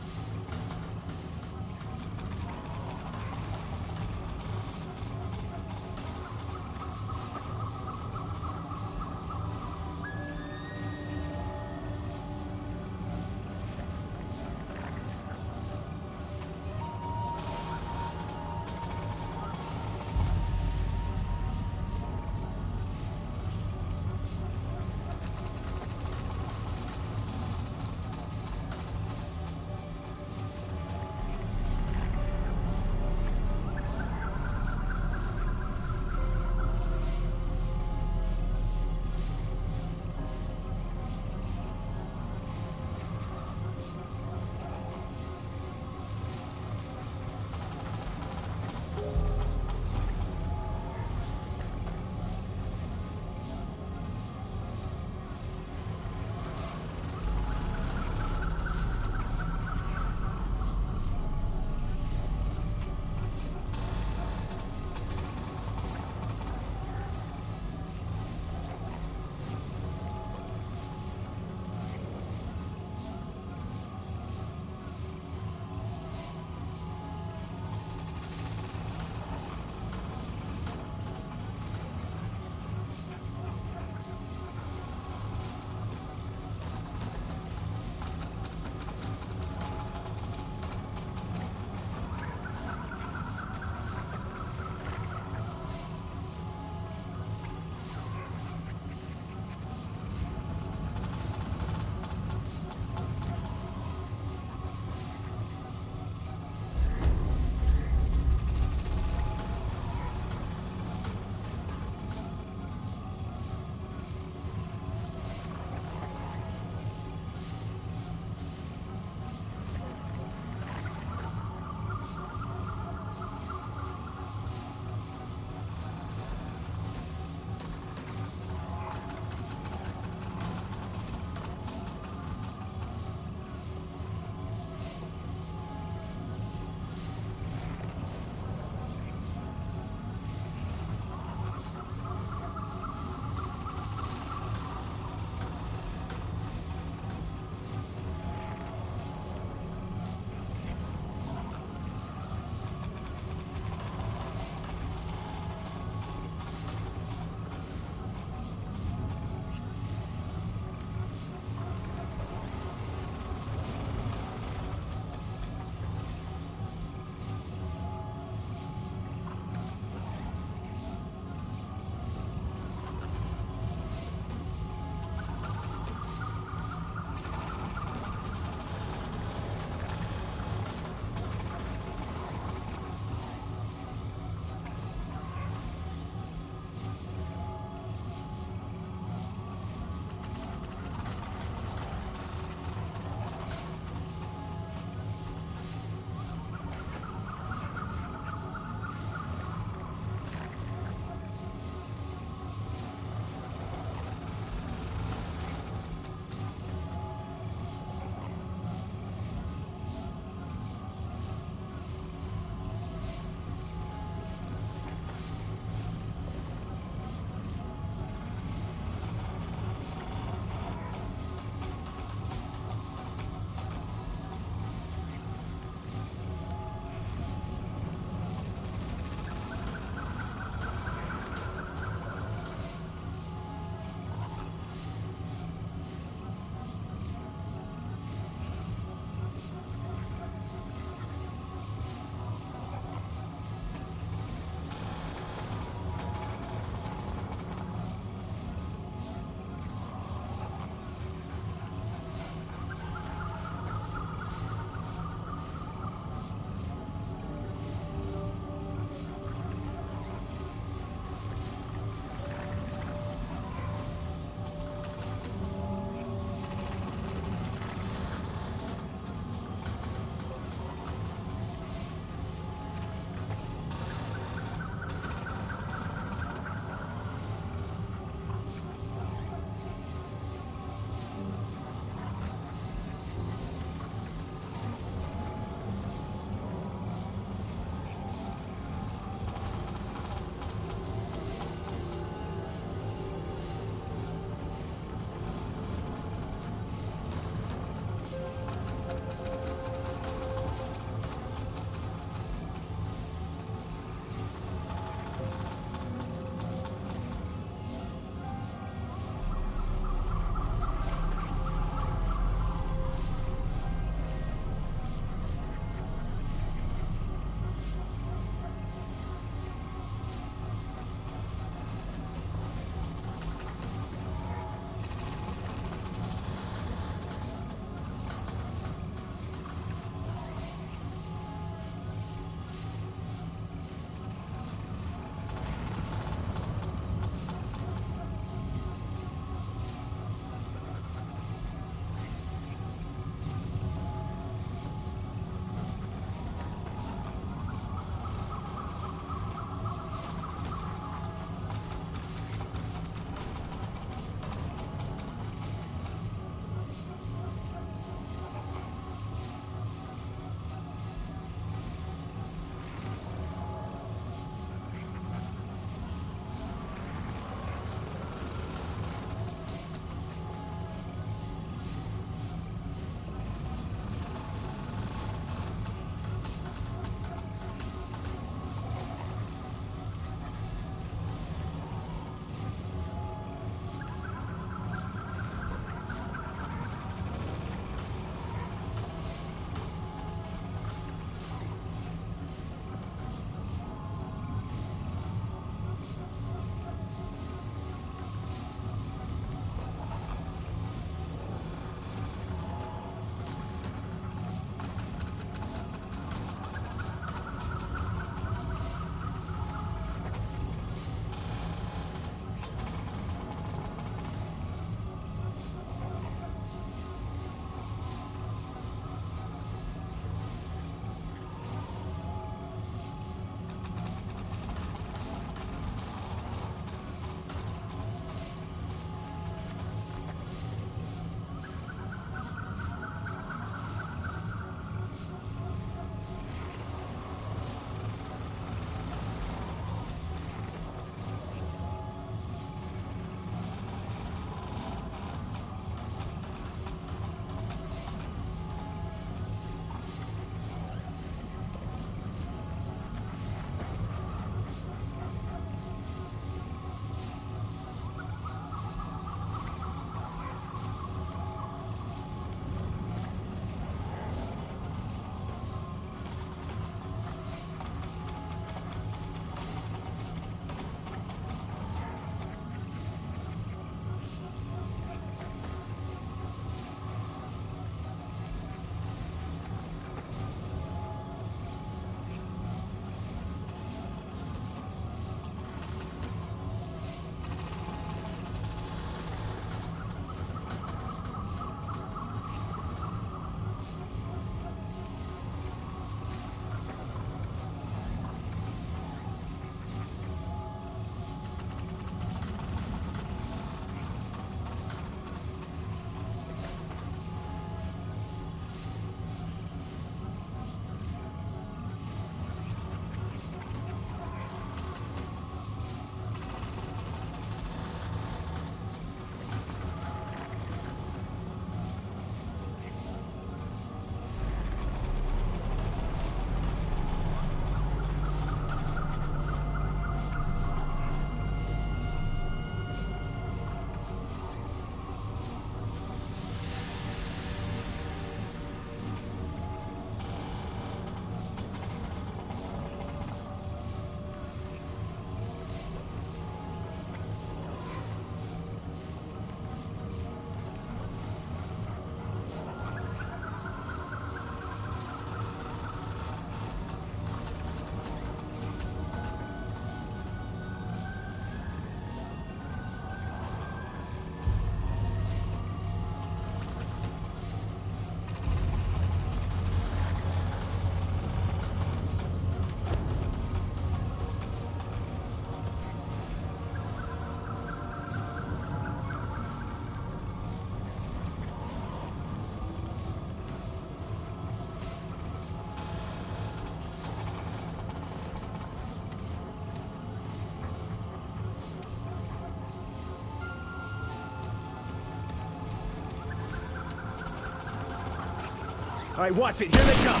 All right, watch it. Here they come.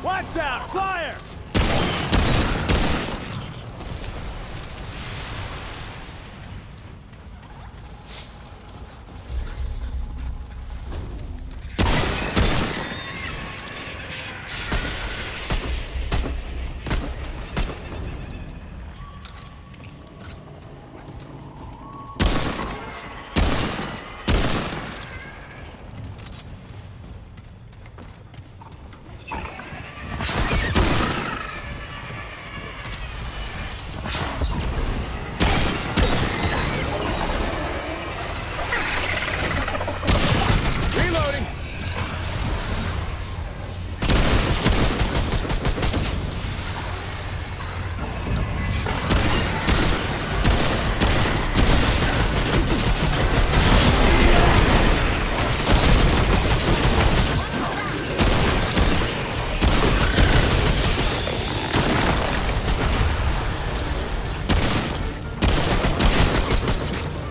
Watch out! Flyer! Reloading!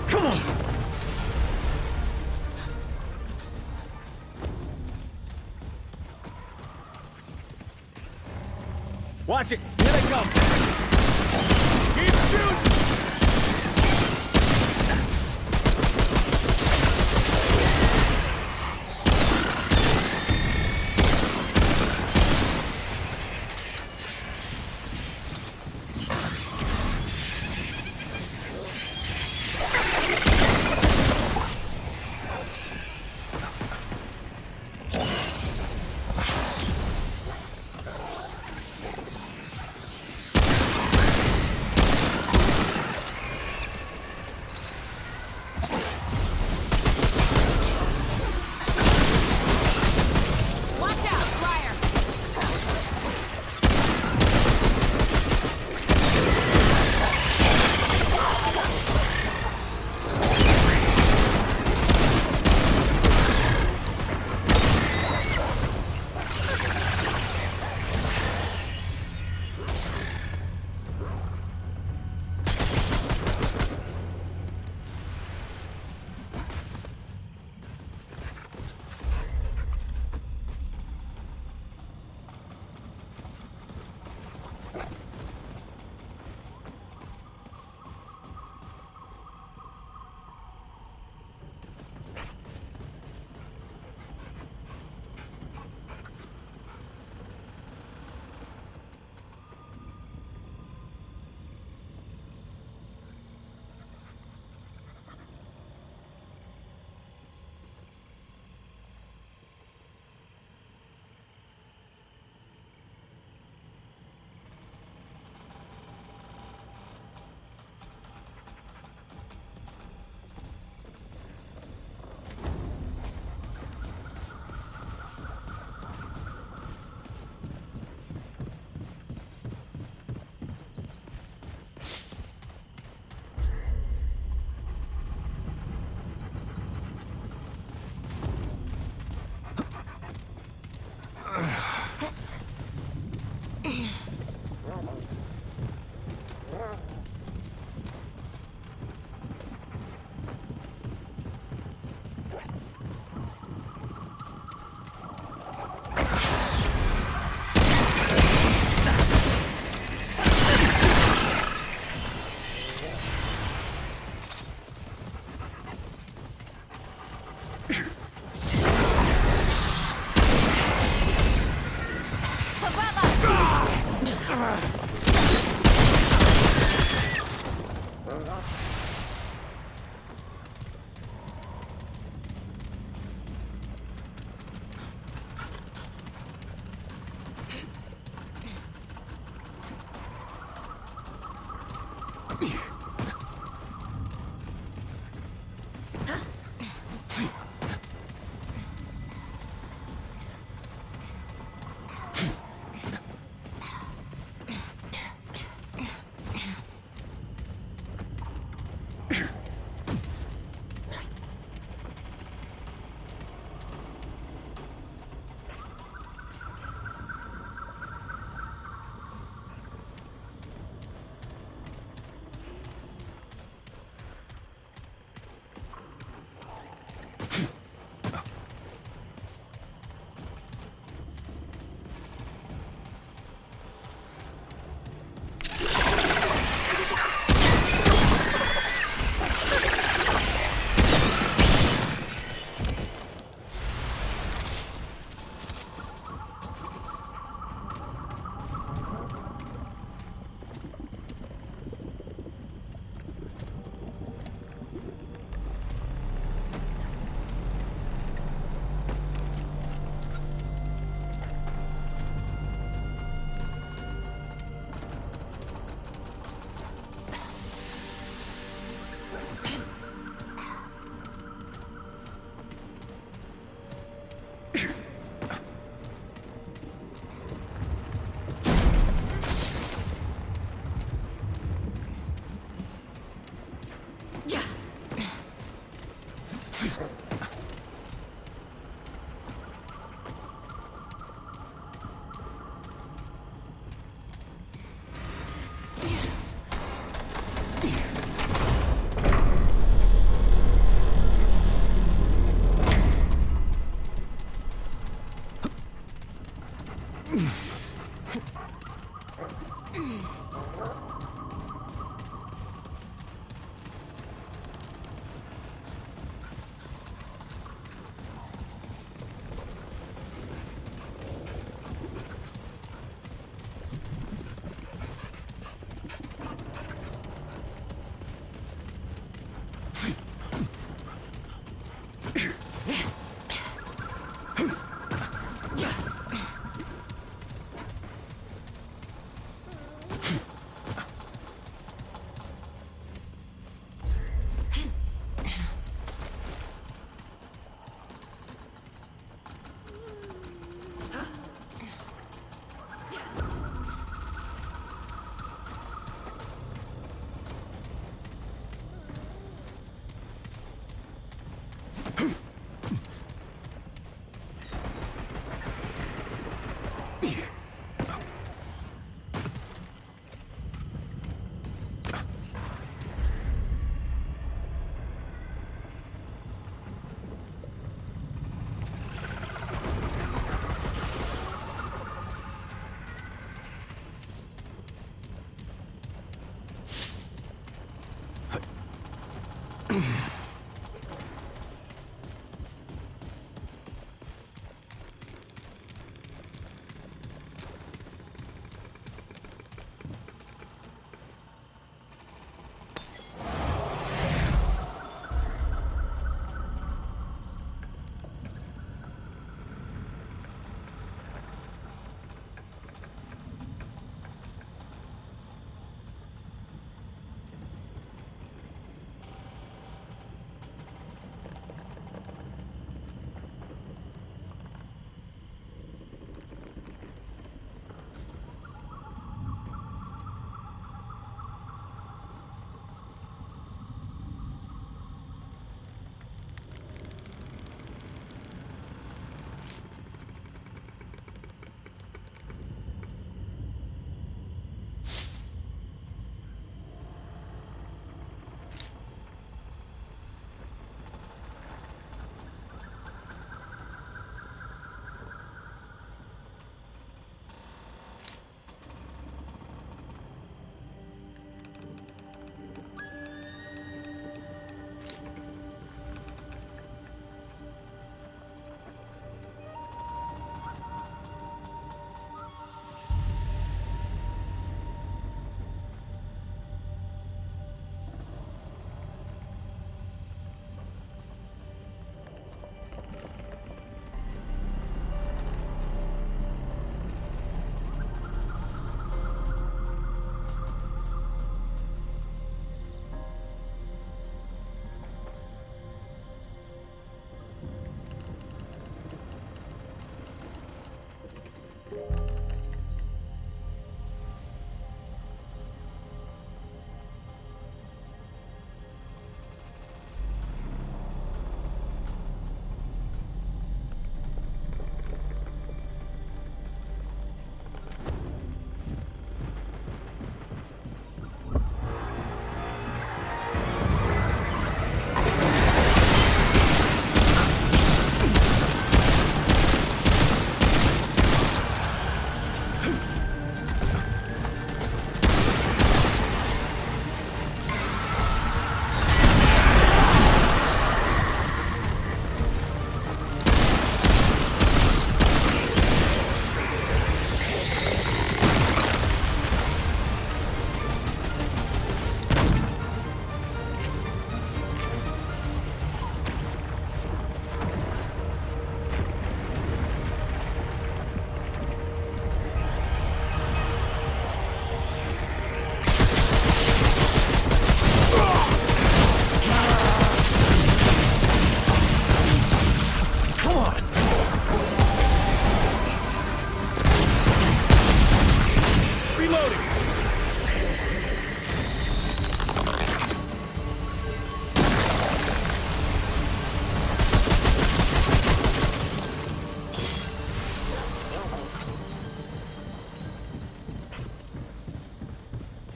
Come on! Watch it! Here they come! Keep shooting!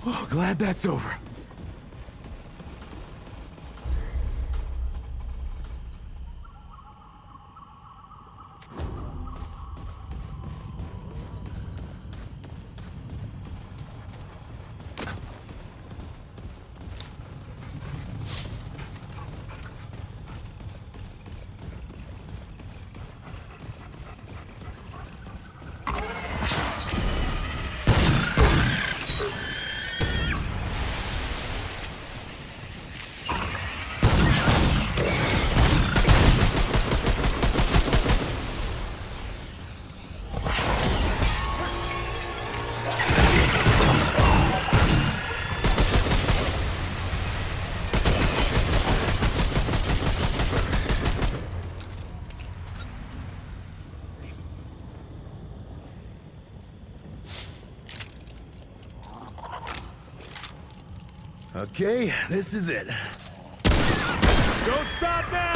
Oh, glad that's over. Okay, this is it. Don't stop now!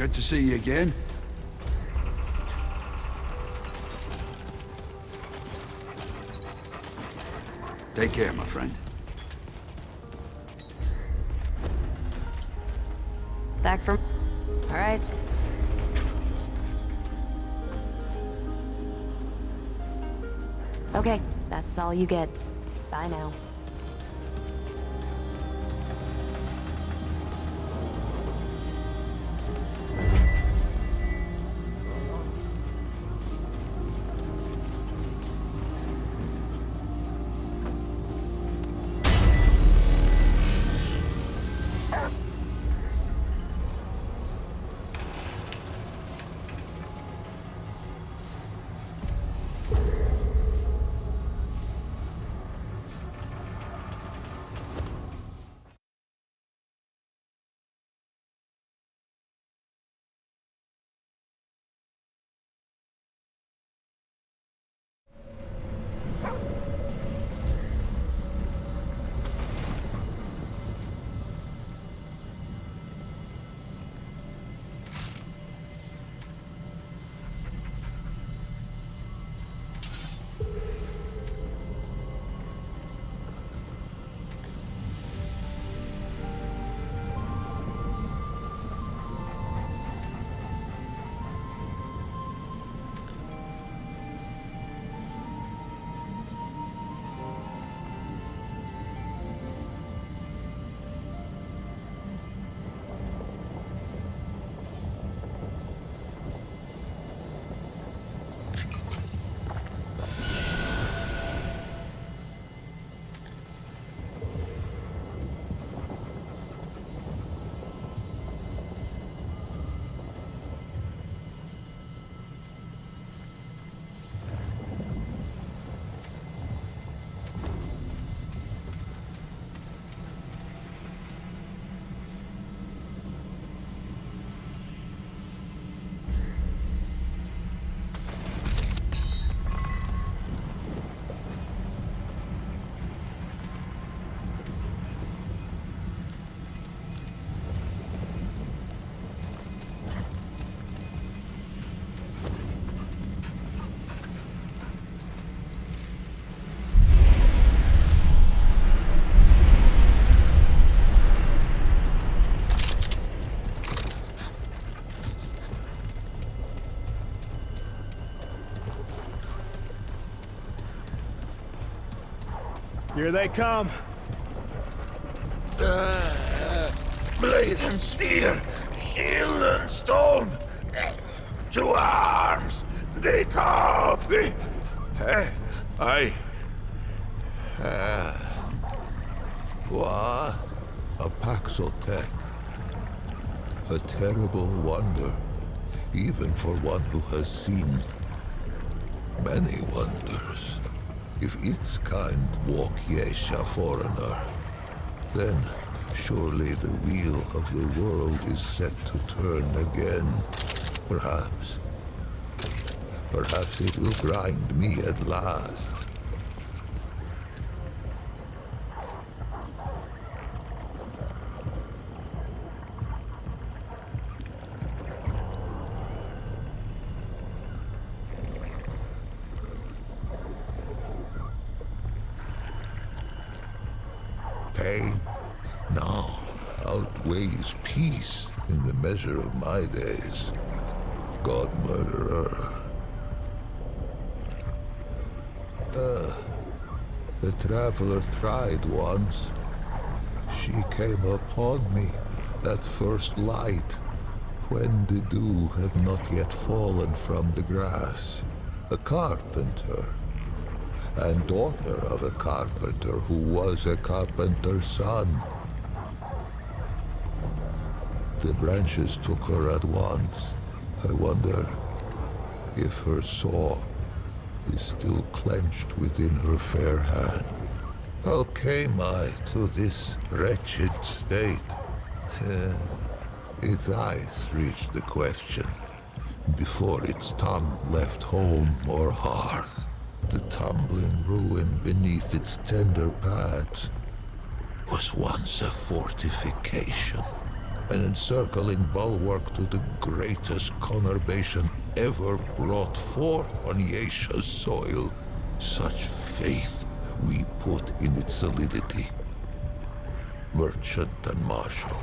Good to see you again. Take care, my friend. Back from... All right. Okay, that's all you get. Bye now. Here they come. Blade and spear, shield and stone. To arms! They come! What? A Paxotech. A terrible wonder, even for one who has seen many wonders. If its kind walk Yesha foreigner, then surely the wheel of the world is set to turn again. Perhaps. Perhaps it will grind me at last. Pain now outweighs peace in the measure of my days. God murderer. The traveler tried once. She came upon me at first light, when the dew had not yet fallen from the grass. A carpenter, and daughter of a carpenter who was a carpenter's son. The branches took her at once. I wonder if her saw is still clenched within her fair hand. How came I to this wretched state? Its eyes reached the question before its tongue left home or hearth. The tumbling ruin beneath its tender pads was once a fortification, an encircling bulwark to the greatest conurbation ever brought forth on Yesha's soil. Such faith we put in its solidity. Merchant and marshal,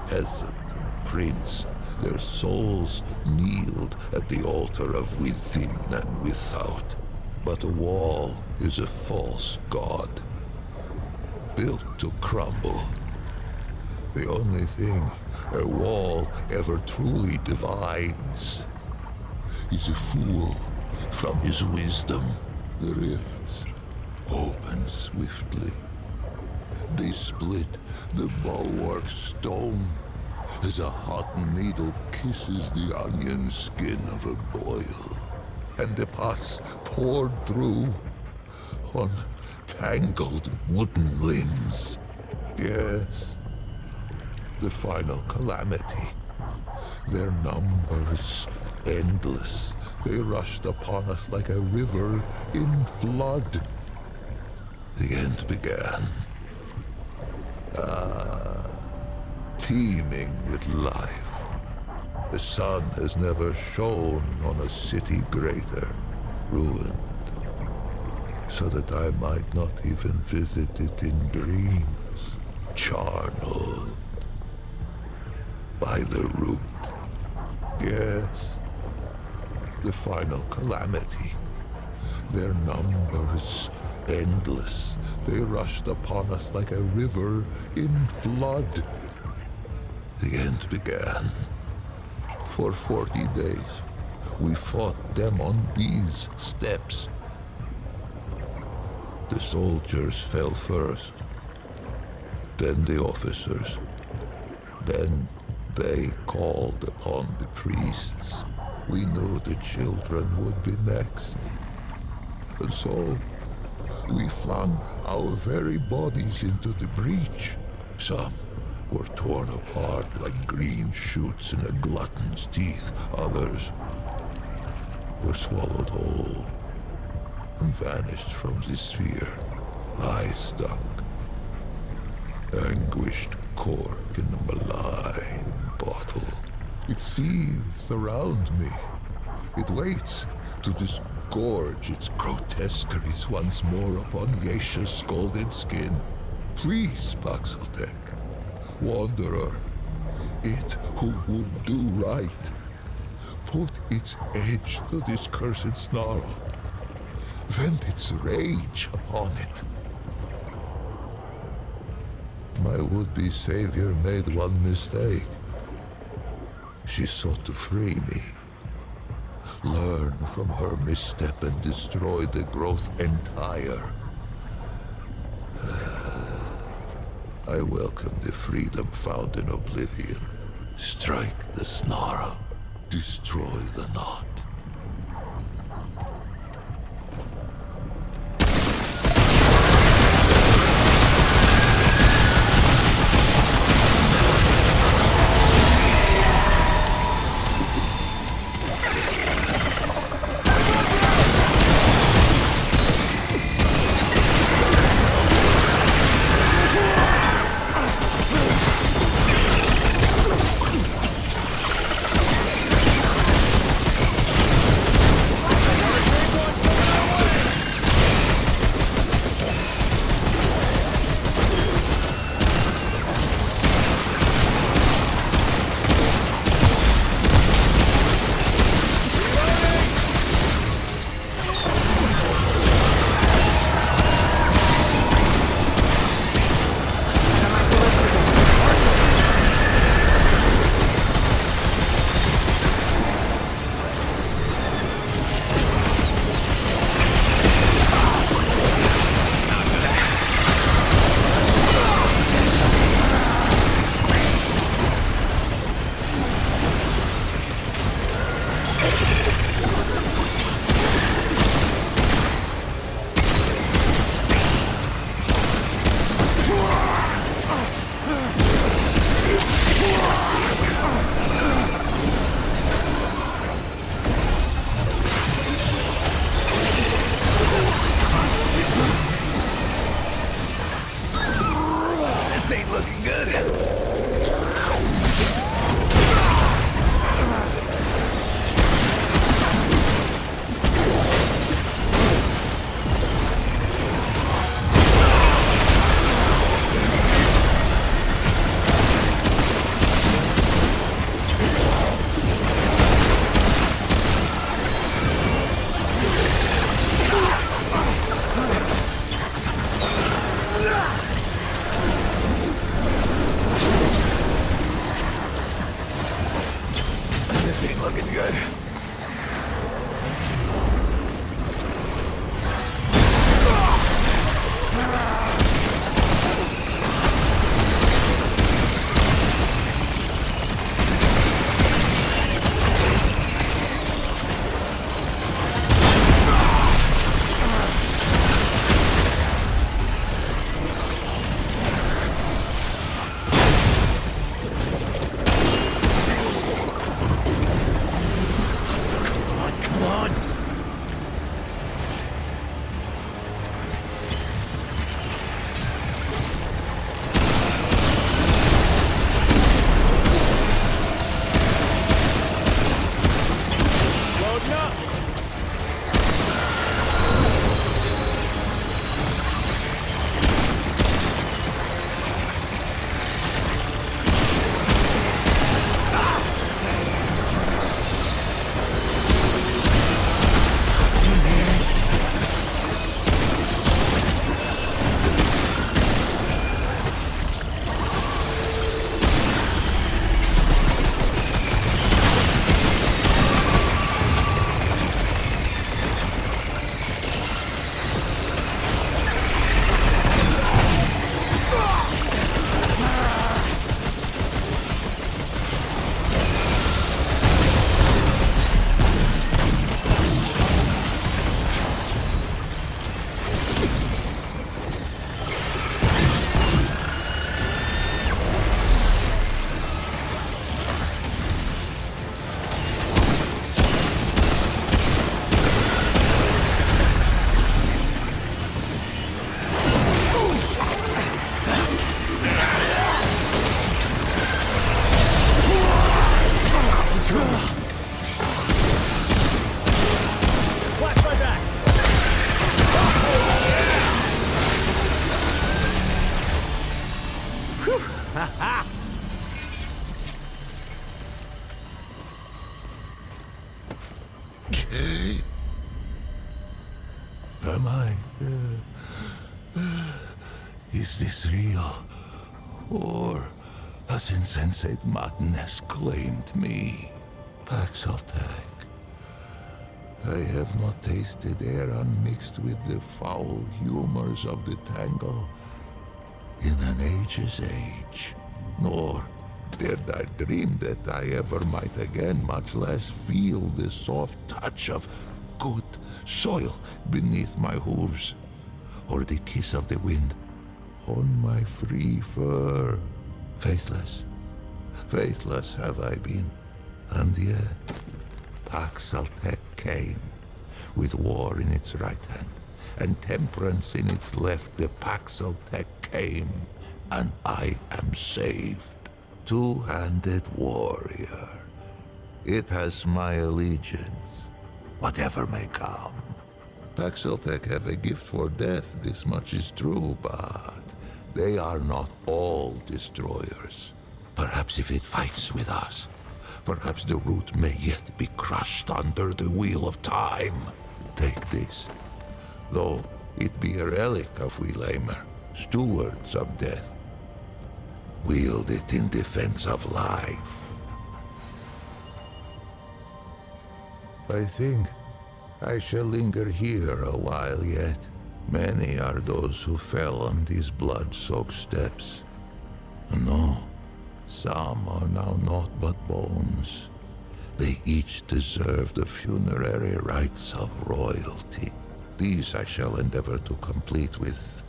peasant and prince, their souls kneeled at the altar of within and without. But a wall is a false god, built to crumble. The only thing a wall ever truly divides is a fool from his wisdom. The rifts open swiftly. They split the bulwark stone as a hot needle kisses the onion skin of a boil, and the pus poured through on tangled wooden limbs. Yes, the final calamity. Their numbers endless. They rushed upon us like a river in flood. The end began. Teeming with life. The sun has never shone on a city greater, ruined, so that I might not even visit it in dreams, charneled by the root. Yes, the final calamity. Their numbers endless. They rushed upon us like a river in flood. The end began. For 40 days, we fought them on these steps. The soldiers fell first, then the officers. Then they called upon the priests. We knew the children would be next. And so, we flung our very bodies into the breach. Some were torn apart like green shoots in a glutton's teeth. Others were swallowed whole and vanished from the sphere. I stuck, anguished cork in a malign bottle. It seethes around me. It waits to disgorge its grotesqueries once more upon Yesha's scalded skin. Please, Paxeltek, wanderer, it who would do right, put its edge to this cursed snarl. Vent its rage upon it. My would-be savior made one mistake. She sought to free me. Learn from her misstep and destroy the growth entire. I welcome the freedom found in oblivion. Strike the snarl. Destroy the knot. Is this real? Or has insensate madness claimed me? Paxaltech. I have not tasted air unmixed with the foul humors of the tangle in an age's age, nor dared I dream that I ever might again, much less feel the soft touch of good soil beneath my hooves, or the kiss of the wind on my free fur. Faithless, faithless have I been, and yet Paxaltech came, with war in its right hand, and temperance in its left. The Paxaltech came, and I am saved. Two-handed warrior. It has my allegiance, whatever may come. Paxaltech have a gift for death, this much is true, but they are not all destroyers. Perhaps if it fights with us, perhaps the root may yet be crushed under the wheel of time. Take this, though it be a relic of we lamer, stewards of death. Wield it in defense of life. I think I shall linger here a while yet. Many are those who fell on these blood-soaked steps. No, some are now naught but bones. They each deserve the funerary rites of royalty. These I shall endeavor to complete with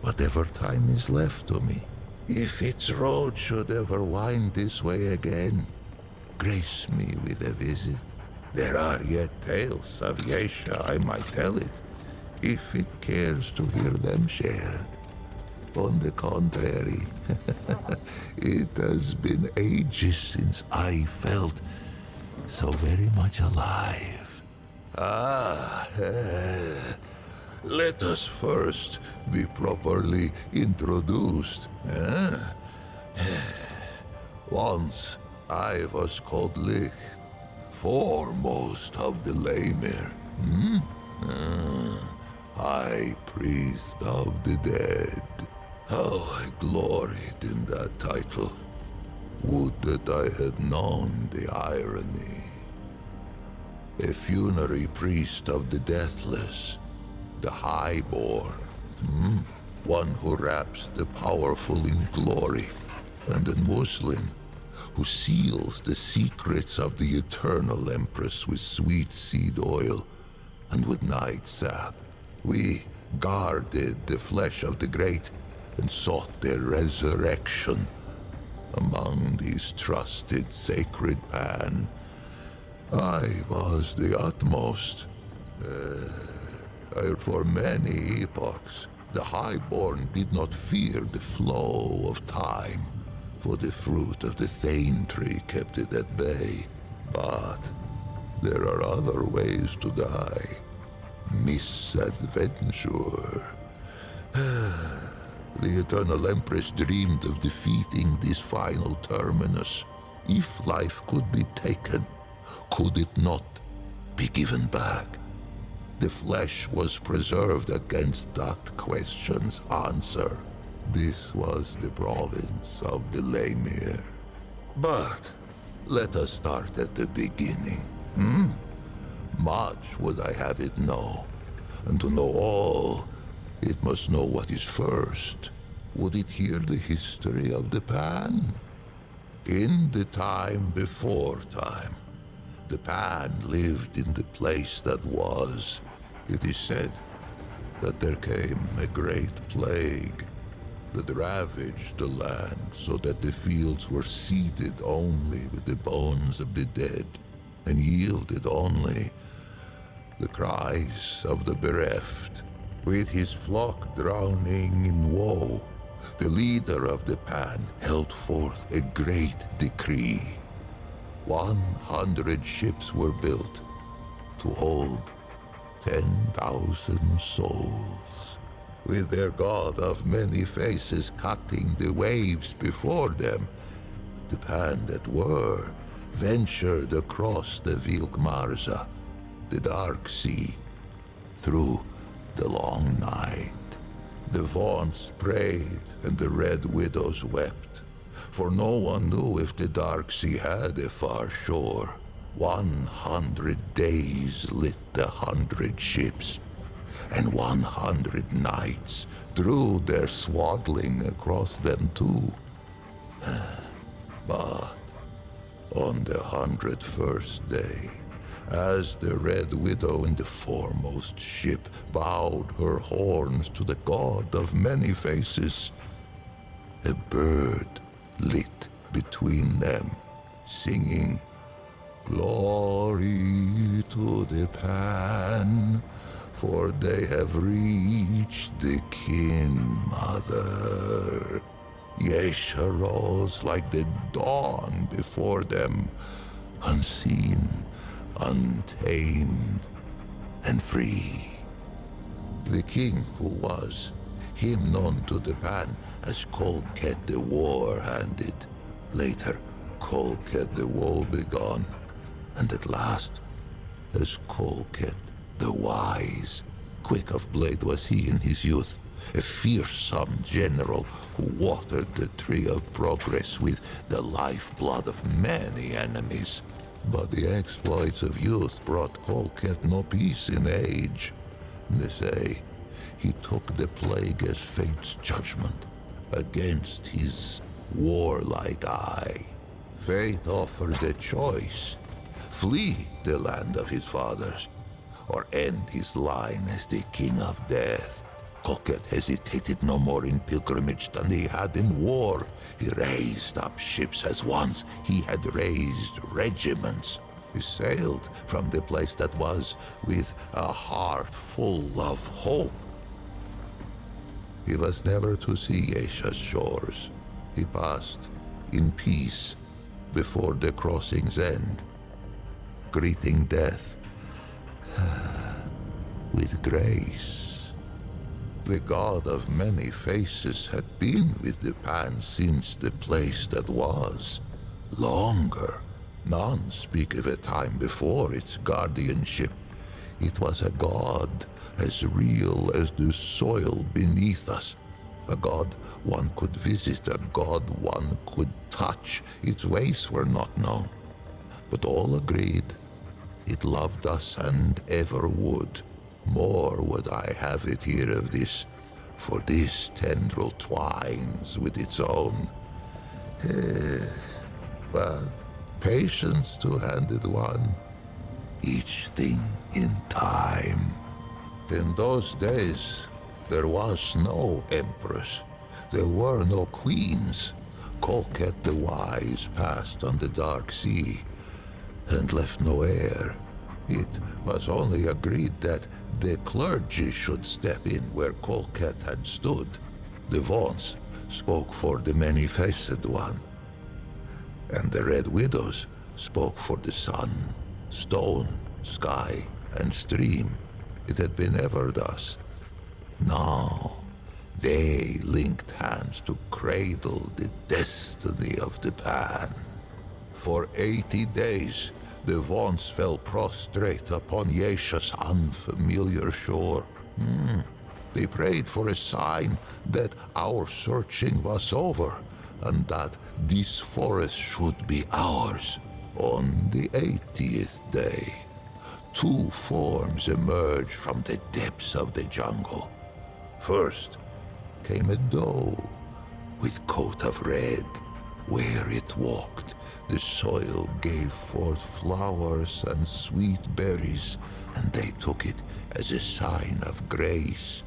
whatever time is left to me. If its road should ever wind this way again, grace me with a visit. There are yet tales of Yesha, I might tell it, if it cares to hear them shared. On the contrary, it has been ages since I felt so very much alive. Let us first be properly introduced. Once I was called Licht, foremost of the Lemir. High priest of the dead. How I gloried in that title. Would that I had known the irony. A funerary priest of the deathless, the highborn, one who wraps the powerful in glory, and a Muslim who seals the secrets of the eternal empress with sweet seed oil and with night sap. We guarded the flesh of the great and sought their resurrection. Among these trusted sacred pan, I was the utmost. For many epochs, the highborn did not fear the flow of time, for the fruit of the Thane tree kept it at bay. But there are other ways to die. Misadventure. The Eternal Empress dreamed of defeating this final terminus. If life could be taken, could it not be given back? The flesh was preserved against that question's answer. This was the province of the Lemir. But let us start at the beginning. Much would I have it know. And to know all, it must know what is first. Would it hear the history of the Pan? In the time before time, the Pan lived in the place that was. It is said that there came a great plague that ravaged the land so that the fields were seeded only with the bones of the dead and yielded only the cries of the bereft. With his flock drowning in woe, the leader of the Pan held forth a great decree. 100 ships were built to hold 10,000 souls, with their god of many faces cutting the waves before them. The Pan that were ventured across the Vilkmarza, the dark sea, through the long night. The Vaughnts prayed, and the Red Widows wept, for no one knew if the Dark Sea had a far shore. 100 days lit the 100 ships, and 100 nights drew their swaddling across them too. But on the 101st day, as the Red Widow in the foremost ship bowed her horns to the god of many faces, a bird lit between them, singing, "Glory to the Pan, for they have reached the King Mother." Yesha rose like the dawn before them, unseen, untamed, and free. The king who was, him known to the Pan as Colket the War-Handed, later Colket the Woebegone, and at last as Colket the Wise. Quick of blade was he in his youth, a fearsome general who watered the tree of progress with the lifeblood of many enemies. But the exploits of youth brought Colket no peace in age. They say he took the plague as fate's judgment against his warlike eye. Fate offered a choice: flee the land of his fathers, or end his line as the king of death. Colket hesitated no more in pilgrimage than he had in war. He raised up ships as once he had raised regiments. He sailed from the place that was with a heart full of hope. He was never to see Yesha's shores. He passed in peace before the crossing's end, greeting death with grace. The god of many faces had been with the Pan since the place that was. Longer. None speak of a time before its guardianship. It was a god as real as the soil beneath us. A god one could visit, a god one could touch. Its ways were not known, but all agreed it loved us and ever would. More would I have it here of this, for this tendril twines with its own. But patience, two-handed one, each thing in time. In those days, there was no empress, there were no queens. Colket the Wise passed on the Dark Sea and left no heir. It was only agreed that the clergy should step in where Colket had stood. The Vaughnts spoke for the many-faced one, and the Red Widows spoke for the sun, stone, sky, and stream. It had been ever thus. Now, they linked hands to cradle the destiny of the Pan. For 80 days, the Vaughnts fell prostrate upon Yesha's unfamiliar shore. They prayed for a sign that our searching was over, and that this forest should be ours. On the 80th day, two forms emerged from the depths of the jungle. First came a doe with coat of red. Where it walked, the soil gave forth flowers and sweet berries, and they took it as a sign of grace.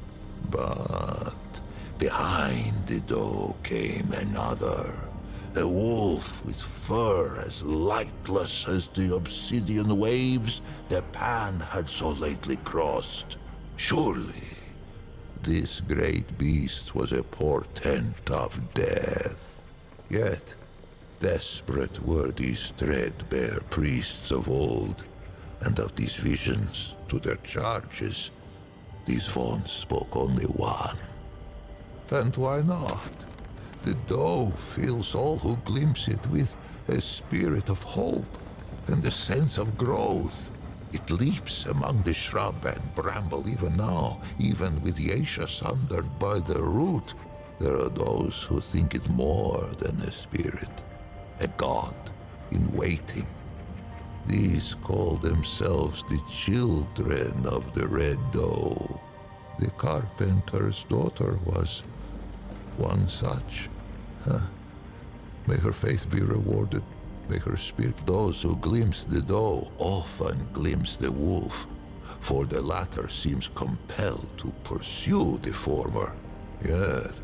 But behind the doe came another, a wolf with fur as lightless as the obsidian waves the Pan had so lately crossed. Surely, this great beast was a portent of death. Yet, desperate were these threadbare priests of old, and of these visions to their charges, these Vaughnts spoke only one. And why not? The doe fills all who glimpse it with a spirit of hope and a sense of growth. It leaps among the shrub and bramble even now, even with Yesha sundered by the root. There are those who think it more than a spirit, a god in waiting. These call themselves the children of the Red Doe. The carpenter's daughter was one such. May her faith be rewarded. May her spirit. Those who glimpse the doe often glimpse the wolf, for the latter seems compelled to pursue the former. Yet,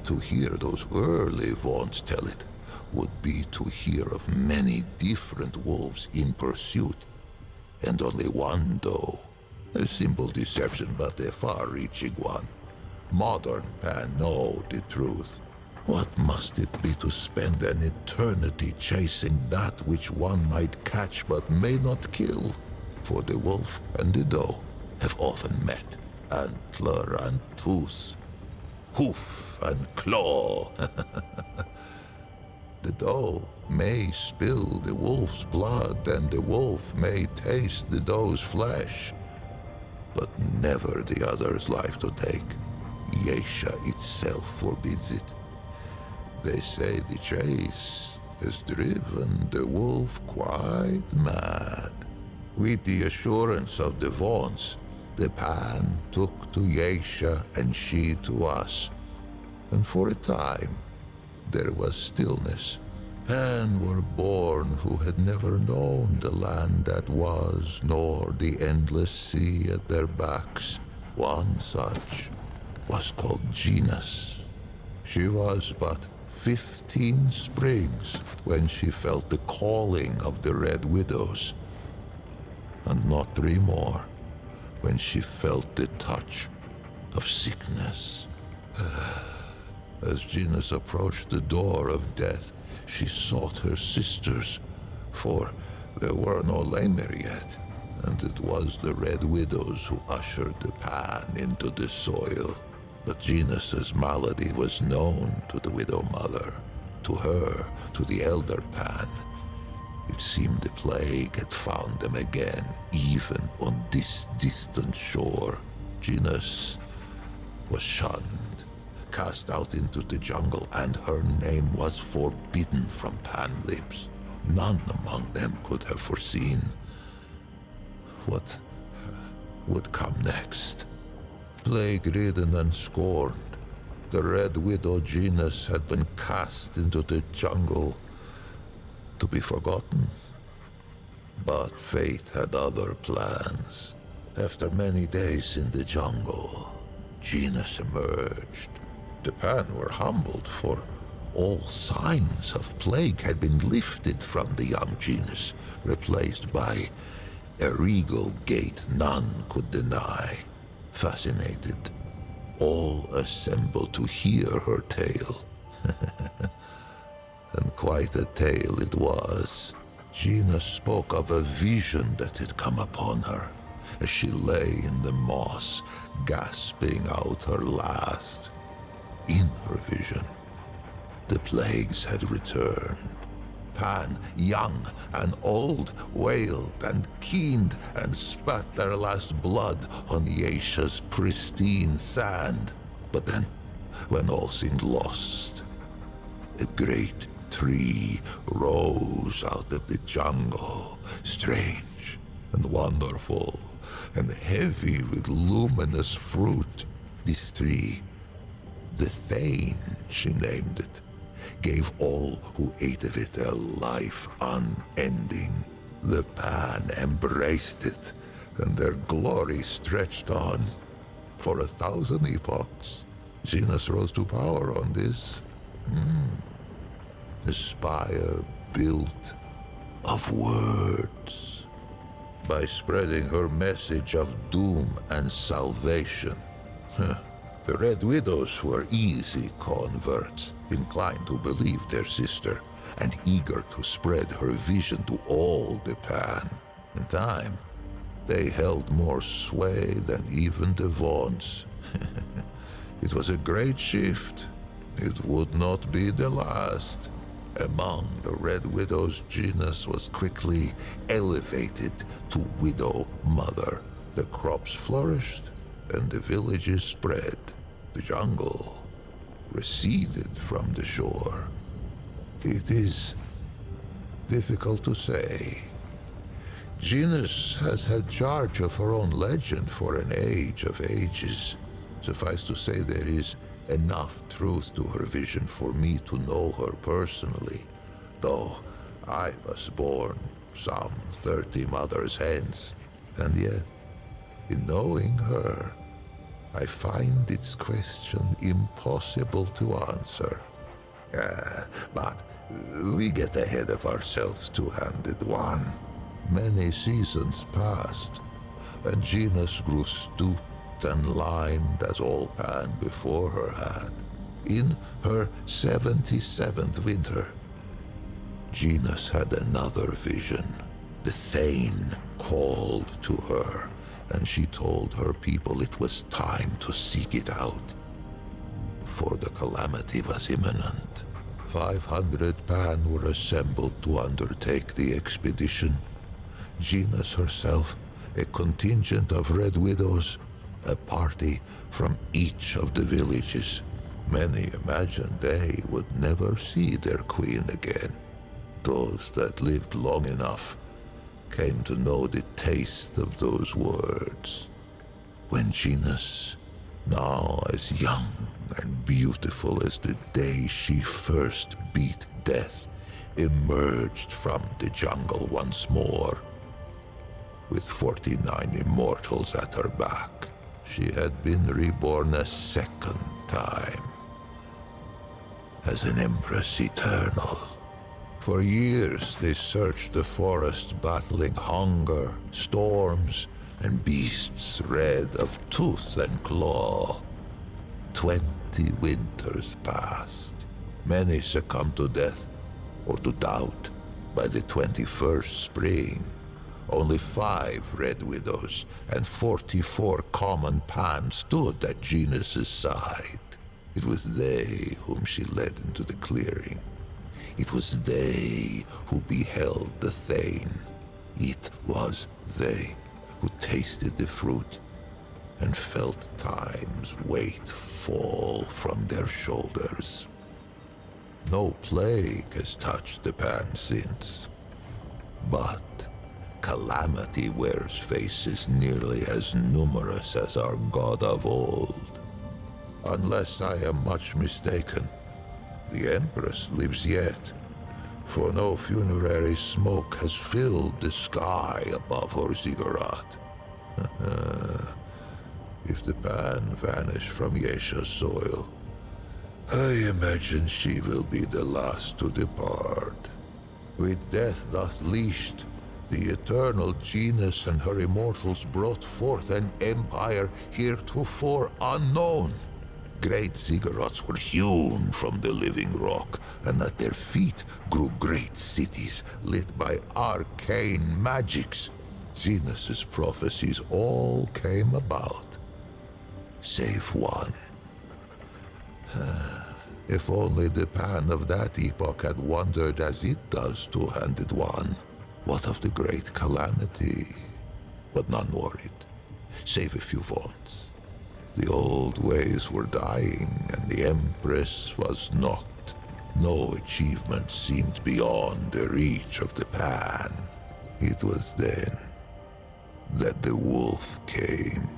to hear those early Vaughns tell it would be to hear of many different wolves in pursuit, and only one doe. A simple deception, but a far-reaching one. Modern Pan know the truth. What must it be to spend an eternity chasing that which one might catch but may not kill? For the wolf and the doe have often met, antler and tooth, hoof and claw. The doe may spill the wolf's blood, and the wolf may taste the doe's flesh, but never the other's life to take. Yesha itself forbids it. They say the chase has driven the wolf quite mad. With the assurance of the Vaughns, the Pan took to Yesha and she to us. And for a time, there was stillness. Pan were born who had never known the land that was, nor the endless sea at their backs. One such was called Genus. She was but 15 springs when she felt the calling of the Red Widows, and not 3 more when she felt the touch of sickness. As Genus approached the door of death, she sought her sisters, for there were no lamer yet, and it was the Red Widows who ushered the Pan into the soil. But Genus's malady was known to the Widow Mother, to her, to the Elder Pan. It seemed the plague had found them again, even on this distant shore. Genus was shunned, cast out into the jungle, and her name was forbidden from Pan lips. None among them could have foreseen what would come next. Plague-ridden and scorned, the Red Widow Genus had been cast into the jungle to be forgotten. But fate had other plans. After many days in the jungle, Genus emerged. The Pan were humbled, for all signs of plague had been lifted from the young Genus, replaced by a regal gait none could deny. Fascinated, all assembled to hear her tale. And quite a tale it was. Genus spoke of a vision that had come upon her as she lay in the moss, gasping out her last. In her vision, the plagues had returned. Pan, young and old, wailed and keened and spat their last blood on Yesha's pristine sand. But then, when all seemed lost, a great tree rose out of the jungle, strange and wonderful, and heavy with luminous fruit. This tree, the Thane, she named it, gave all who ate of it a life unending. The Pan embraced it, and their glory stretched on for 1,000 epochs. Genus rose to power on this. A spire built of words. By spreading her message of doom and salvation. The Red Widows were easy converts, inclined to believe their sister, and eager to spread her vision to all the Pan. In time, they held more sway than even the Vaughns. It was a great shift. It would not be the last. Among the Red Widow's genus was quickly elevated to Widow Mother. The crops flourished and the villages spread. The jungle receded from the shore. It is difficult to say. Genus has had charge of her own legend for an age of ages. Suffice to say, there is enough truth to her vision for me to know her personally, though I was born some 30 mothers hence, and yet, in knowing her, I find its question impossible to answer. But we get ahead of ourselves, Two-Handed One. Many seasons passed, and Genus grew stooped and lined as all Pan before her had. In her 77th winter, Genus had another vision. The Thane called to her, and she told her people it was time to seek it out. For the calamity was imminent. 500 Pan were assembled to undertake the expedition. Genus herself, a contingent of Red Widows, a party from each of the villages. Many imagined they would never see their queen again. Those that lived long enough came to know the taste of those words. When Genus, now as young and beautiful as the day she first beat death, emerged from the jungle once more, with 49 immortals at her back. She had been reborn a second time, as an Empress Eternal. For years they searched the forest, battling hunger, storms, and beasts red of tooth and claw. 20 winters passed. Many succumbed to death, or to doubt, by the 21st spring. Only 5 Red Widows and 44 common Pan stood at Genus's side. It was they whom she led into the clearing. It was they who beheld the Thane. It was they who tasted the fruit and felt time's weight fall from their shoulders. No plague has touched the Pan since, but calamity wears faces nearly as numerous as our god of old. Unless I am much mistaken, the Empress lives yet, for no funerary smoke has filled the sky above her ziggurat. If the Pan vanish from Yesha's soil, I imagine she will be the last to depart. With death thus leashed, the eternal Genus and her immortals brought forth an empire heretofore unknown. Great ziggurats were hewn from the living rock, and at their feet grew great cities lit by arcane magics. Genus's prophecies all came about, save one. If only the Pan of that epoch had wondered as it does, Two-Handed One. What of the great calamity? But none worried, save a few vaunts. The old ways were dying, and the Empress was not. No achievement seemed beyond the reach of the Pan. It was then that the wolf came.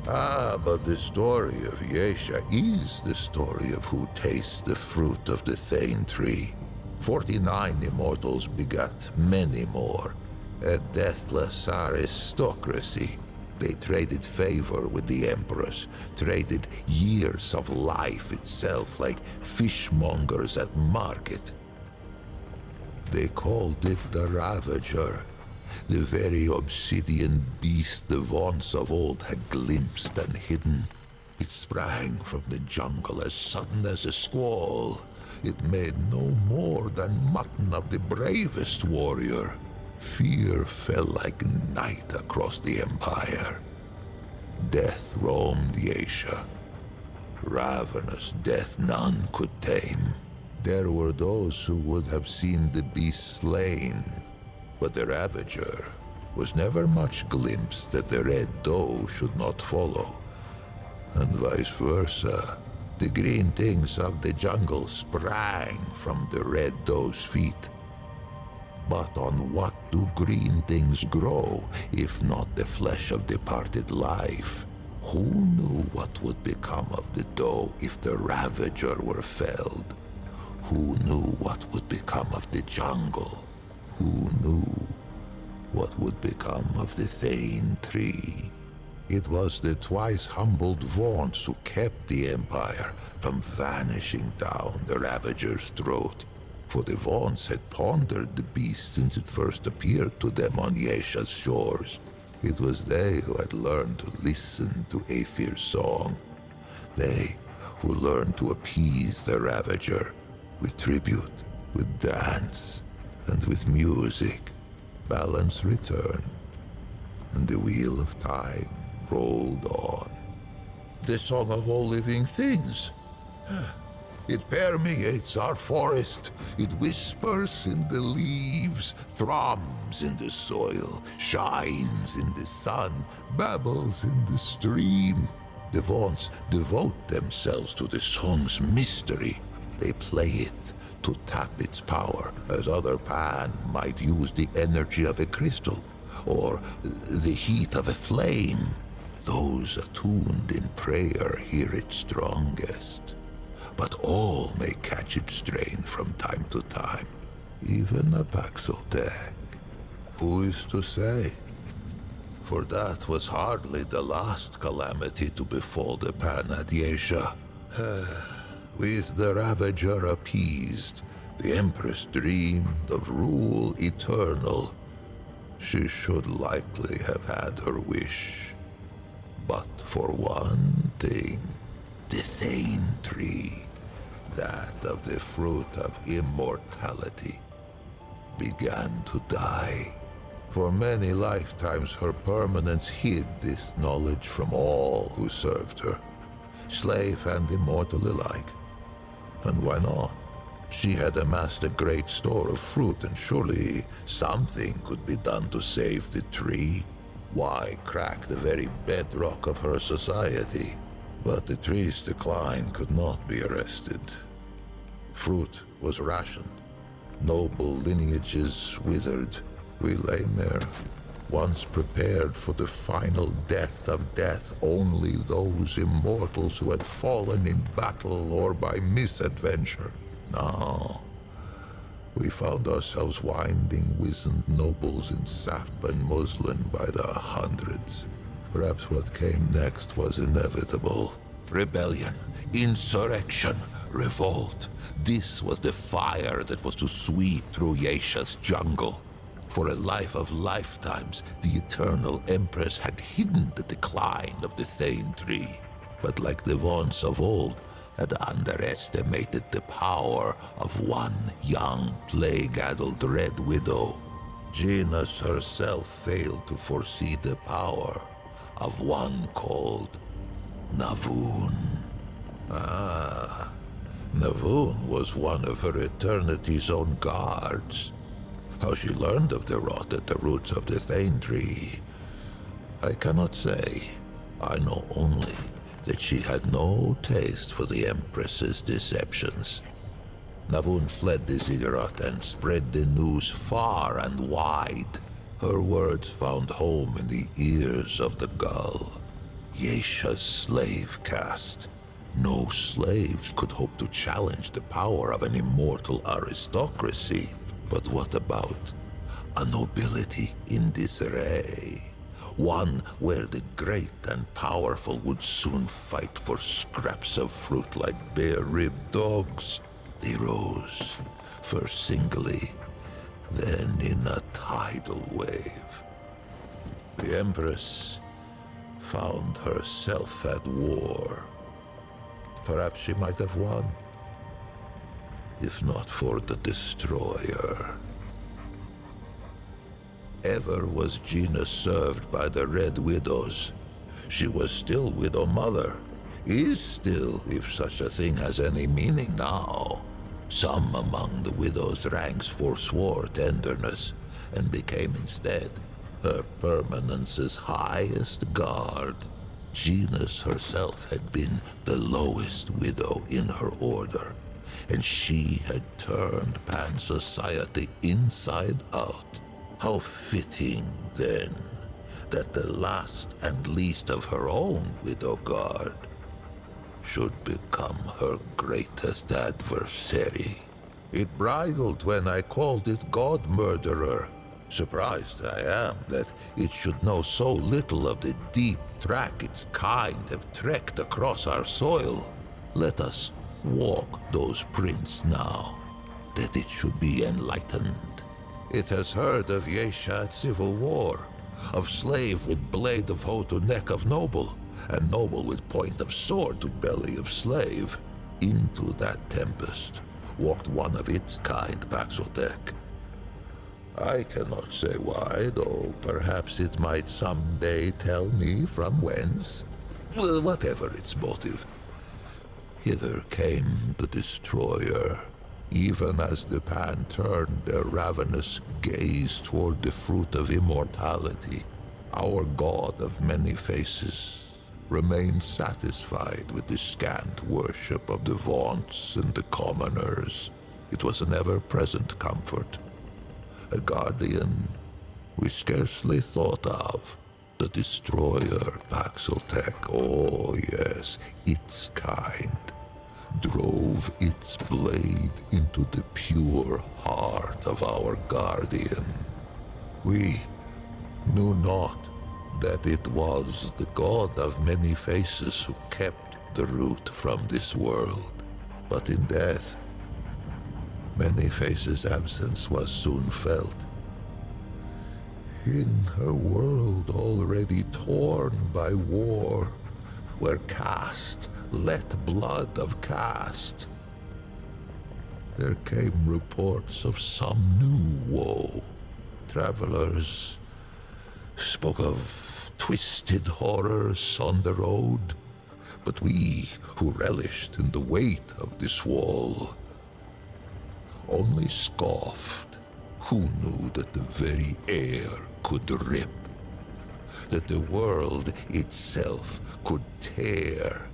But the story of Yesha is the story of who tastes the fruit of the Thane tree. 49 immortals begat many more. A deathless aristocracy. They traded favor with the Empress, traded years of life itself like fishmongers at market. They called it the Ravager, the very obsidian beast the vaunts of old had glimpsed and hidden. It sprang from the jungle as sudden as a squall. It made no more than mutton of the bravest warrior. Fear fell like night across the empire. Death roamed Yesha. Ravenous death none could tame. There were those who would have seen the beast slain, but the Ravager was never much glimpsed that the Red Doe should not follow, and vice versa. The green things of the jungle sprang from the Red Doe's feet. But on what do green things grow, if not the flesh of departed life? Who knew what would become of the Doe if the Ravager were felled? Who knew what would become of the jungle? Who knew what would become of the Thane tree? It was the twice humbled Vaughns who kept the Empire from vanishing down the Ravager's throat. For the Vaughns had pondered the beast since it first appeared to them on Yesha's shores. It was they who had learned to listen to Aethir's song. They who learned to appease the Ravager with tribute, with dance, and with music. Balance returned, and the wheel of time rolled on. The song of all living things. It permeates our forest. It whispers in the leaves, thrums in the soil, shines in the sun, babbles in the stream. The Vaughns devote themselves to the song's mystery. They play it to tap its power, as other Pan might use the energy of a crystal, or the heat of a flame. Those attuned in prayer hear it strongest. But all may catch its strain from time to time, even a Paxeltech. Who is to say? For that was hardly the last calamity to befall the Pan at Yesha. With the Ravager appeased, the Empress dreamed of rule eternal. She should likely have had her wish. But for one thing, the Thane tree, that of the fruit of immortality, began to die. For many lifetimes her permanence hid this knowledge from all who served her, slave and immortal alike. And why not? She had amassed a great store of fruit, and surely something could be done to save the tree. Why crack the very bedrock of her society? But the tree's decline could not be arrested. Fruit was rationed. Noble lineages withered. We lay mere, once prepared for the final death of death, only those immortals who had fallen in battle or by misadventure. Now, we found ourselves winding wizened nobles in sap and muslin by the hundreds. Perhaps what came next was inevitable. Rebellion, insurrection, revolt. This was the fire that was to sweep through Yesha's jungle. For a life of lifetimes, the Eternal Empress had hidden the decline of the Thane tree, but like the Vaughns of old, had underestimated the power of one young, plague-addled Red Widow. Genus herself failed to foresee the power of one called Navun. Navun was one of her Eternity's own guards. How she learned of the rot at the roots of the Thane tree, I cannot say. I know only that she had no taste for the Empress's deceptions. Navun fled the ziggurat and spread the news far and wide. Her words found home in the ears of the gull. Yesha's slave caste. No slaves could hope to challenge the power of an immortal aristocracy. But what about a nobility in disarray? One where the great and powerful would soon fight for scraps of fruit like bare-ribbed dogs. They rose, first singly, then in a tidal wave. The Empress found herself at war. Perhaps she might have won, if not for the Destroyer. Ever was Gina served by the Red Widows. She was still Widow Mother, is still, if such a thing has any meaning now. Some among the widow's ranks forswore tenderness and became instead her permanence's highest guard. Genus herself had been the lowest widow in her order, and she had turned Pan society inside out. How fitting, then, that the last and least of her own widow guard should become her greatest adversary. It bridled when I called it God-murderer. Surprised I am that it should know so little of the deep track its kind have trekked across our soil. Let us walk those prints now, that it should be enlightened. It has heard of Yesha civil war, of slave with blade of hoe to neck of noble, and noble with point of sword to belly of slave. Into that tempest walked one of its kind, Paxotech. I cannot say why, though perhaps it might someday tell me from whence. Whatever its motive. Hither came the destroyer, even as the Pan turned their ravenous gaze toward the fruit of immortality. Our god of many faces remained satisfied with the scant worship of the vaunts and the commoners. It was an ever-present comfort. A guardian we scarcely thought of. The destroyer, Paxotech, oh yes, its kind, drove its blade into the pure heart of our guardian. We knew not that it was the god of many faces who kept the root from this world. But in death, Many Faces' absence was soon felt. In her world already torn by war, where caste let blood of caste, there came reports of some new woe. Travelers spoke of twisted horrors on the road, but we who relished in the weight of this wall only scoffed. Who knew that the very air could rip, that the world itself could tear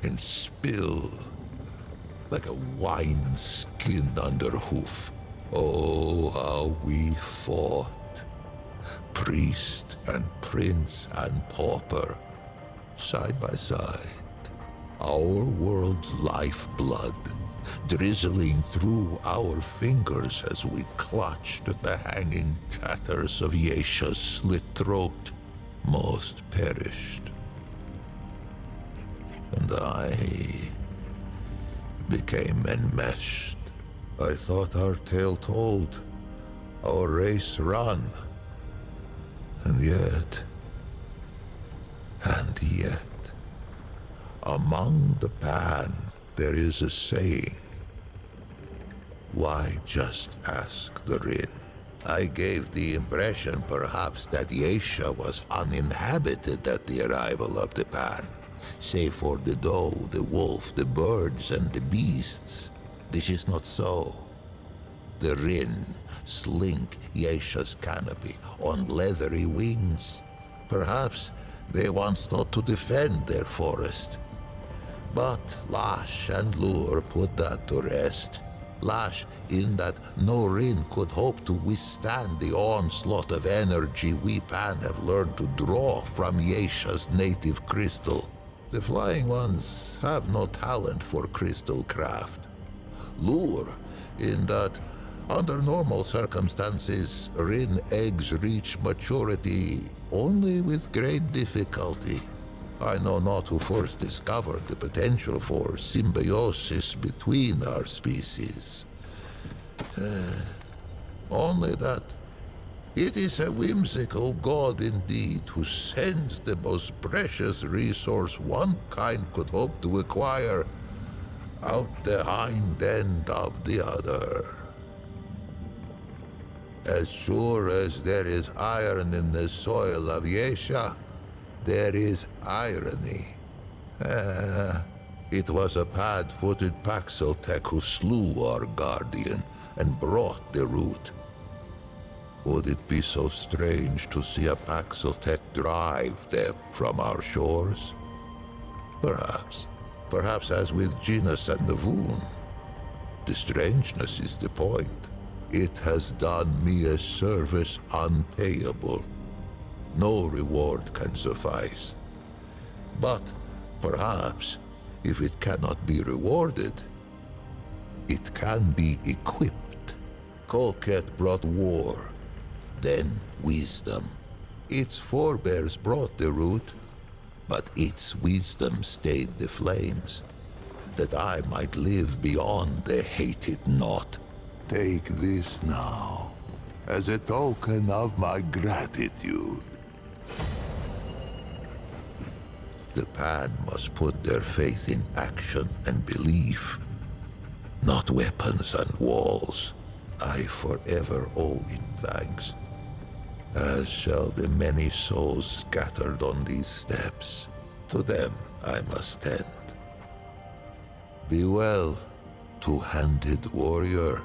and spill like a wineskin under hoof? Oh, how we fought, priest and prince and pauper, side by side, our world's lifeblood drizzling through our fingers as we clutched at the hanging tatters of Yesha's slit throat. Most perished, and I became enmeshed. I thought our tale told, our race run, and yet, among the Pan, there is a saying. Why just ask the Rin? I gave the impression perhaps that Yesha was uninhabited at the arrival of the Pan, save for the doe, the wolf, the birds, and the beasts. This is not so. The Rin slink Yesha's canopy on leathery wings. Perhaps they once thought to defend their forest. But lash and lure put that to rest. Lash in that no Rin could hope to withstand the onslaught of energy we Pan have learned to draw from Yesha's native crystal. The Flying Ones have no talent for crystal craft. Lure in that, under normal circumstances, Rin eggs reach maturity only with great difficulty. I know not who first discovered the potential for symbiosis between our species. Only that it is a whimsical god indeed who sends the most precious resource one kind could hope to acquire out the hind end of the other. As sure as there is iron in the soil of Yesha, there is irony. It was a pad-footed Paxel tech who slew our guardian and brought the root. Would it be so strange to see a Paxel tech drive them from our shores? Perhaps. Perhaps as with Genus and the Voon. The strangeness is the point. It has done me a service unpayable. No reward can suffice. But perhaps, if it cannot be rewarded, it can be equipped. Colket brought war, then wisdom. Its forebears brought the root, but its wisdom stayed the flames, that I might live beyond the hated knot. Take this now, as a token of my gratitude. The Pan must put their faith in action and belief, not weapons and walls. I forever owe it thanks, as shall the many souls scattered on these steps. To them I must tend. Be well, two-handed warrior.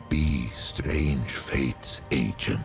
Be strange fate's agent.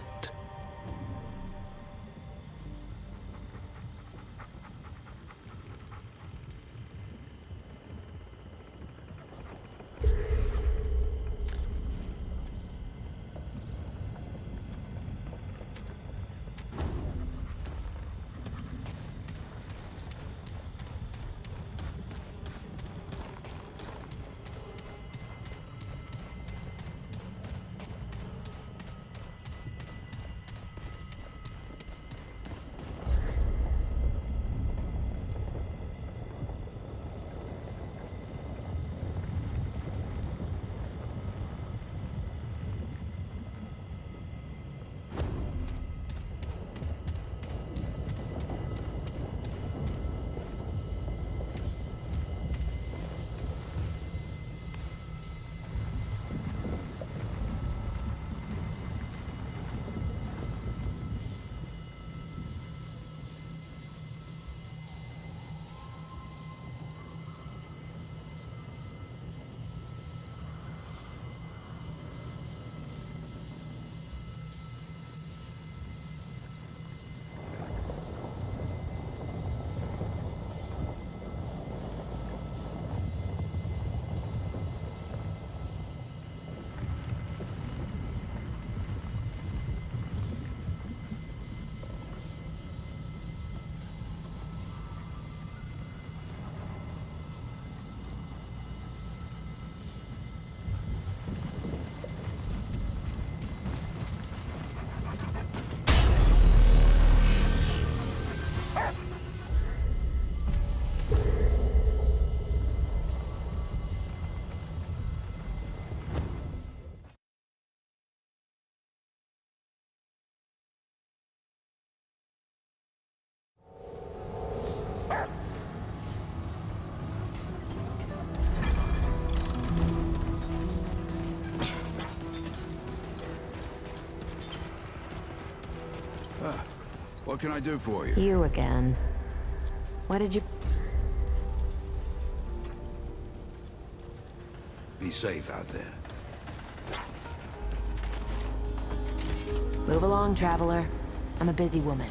What can I do for you? You again. What did you... Be safe out there. Move along, traveler. I'm a busy woman.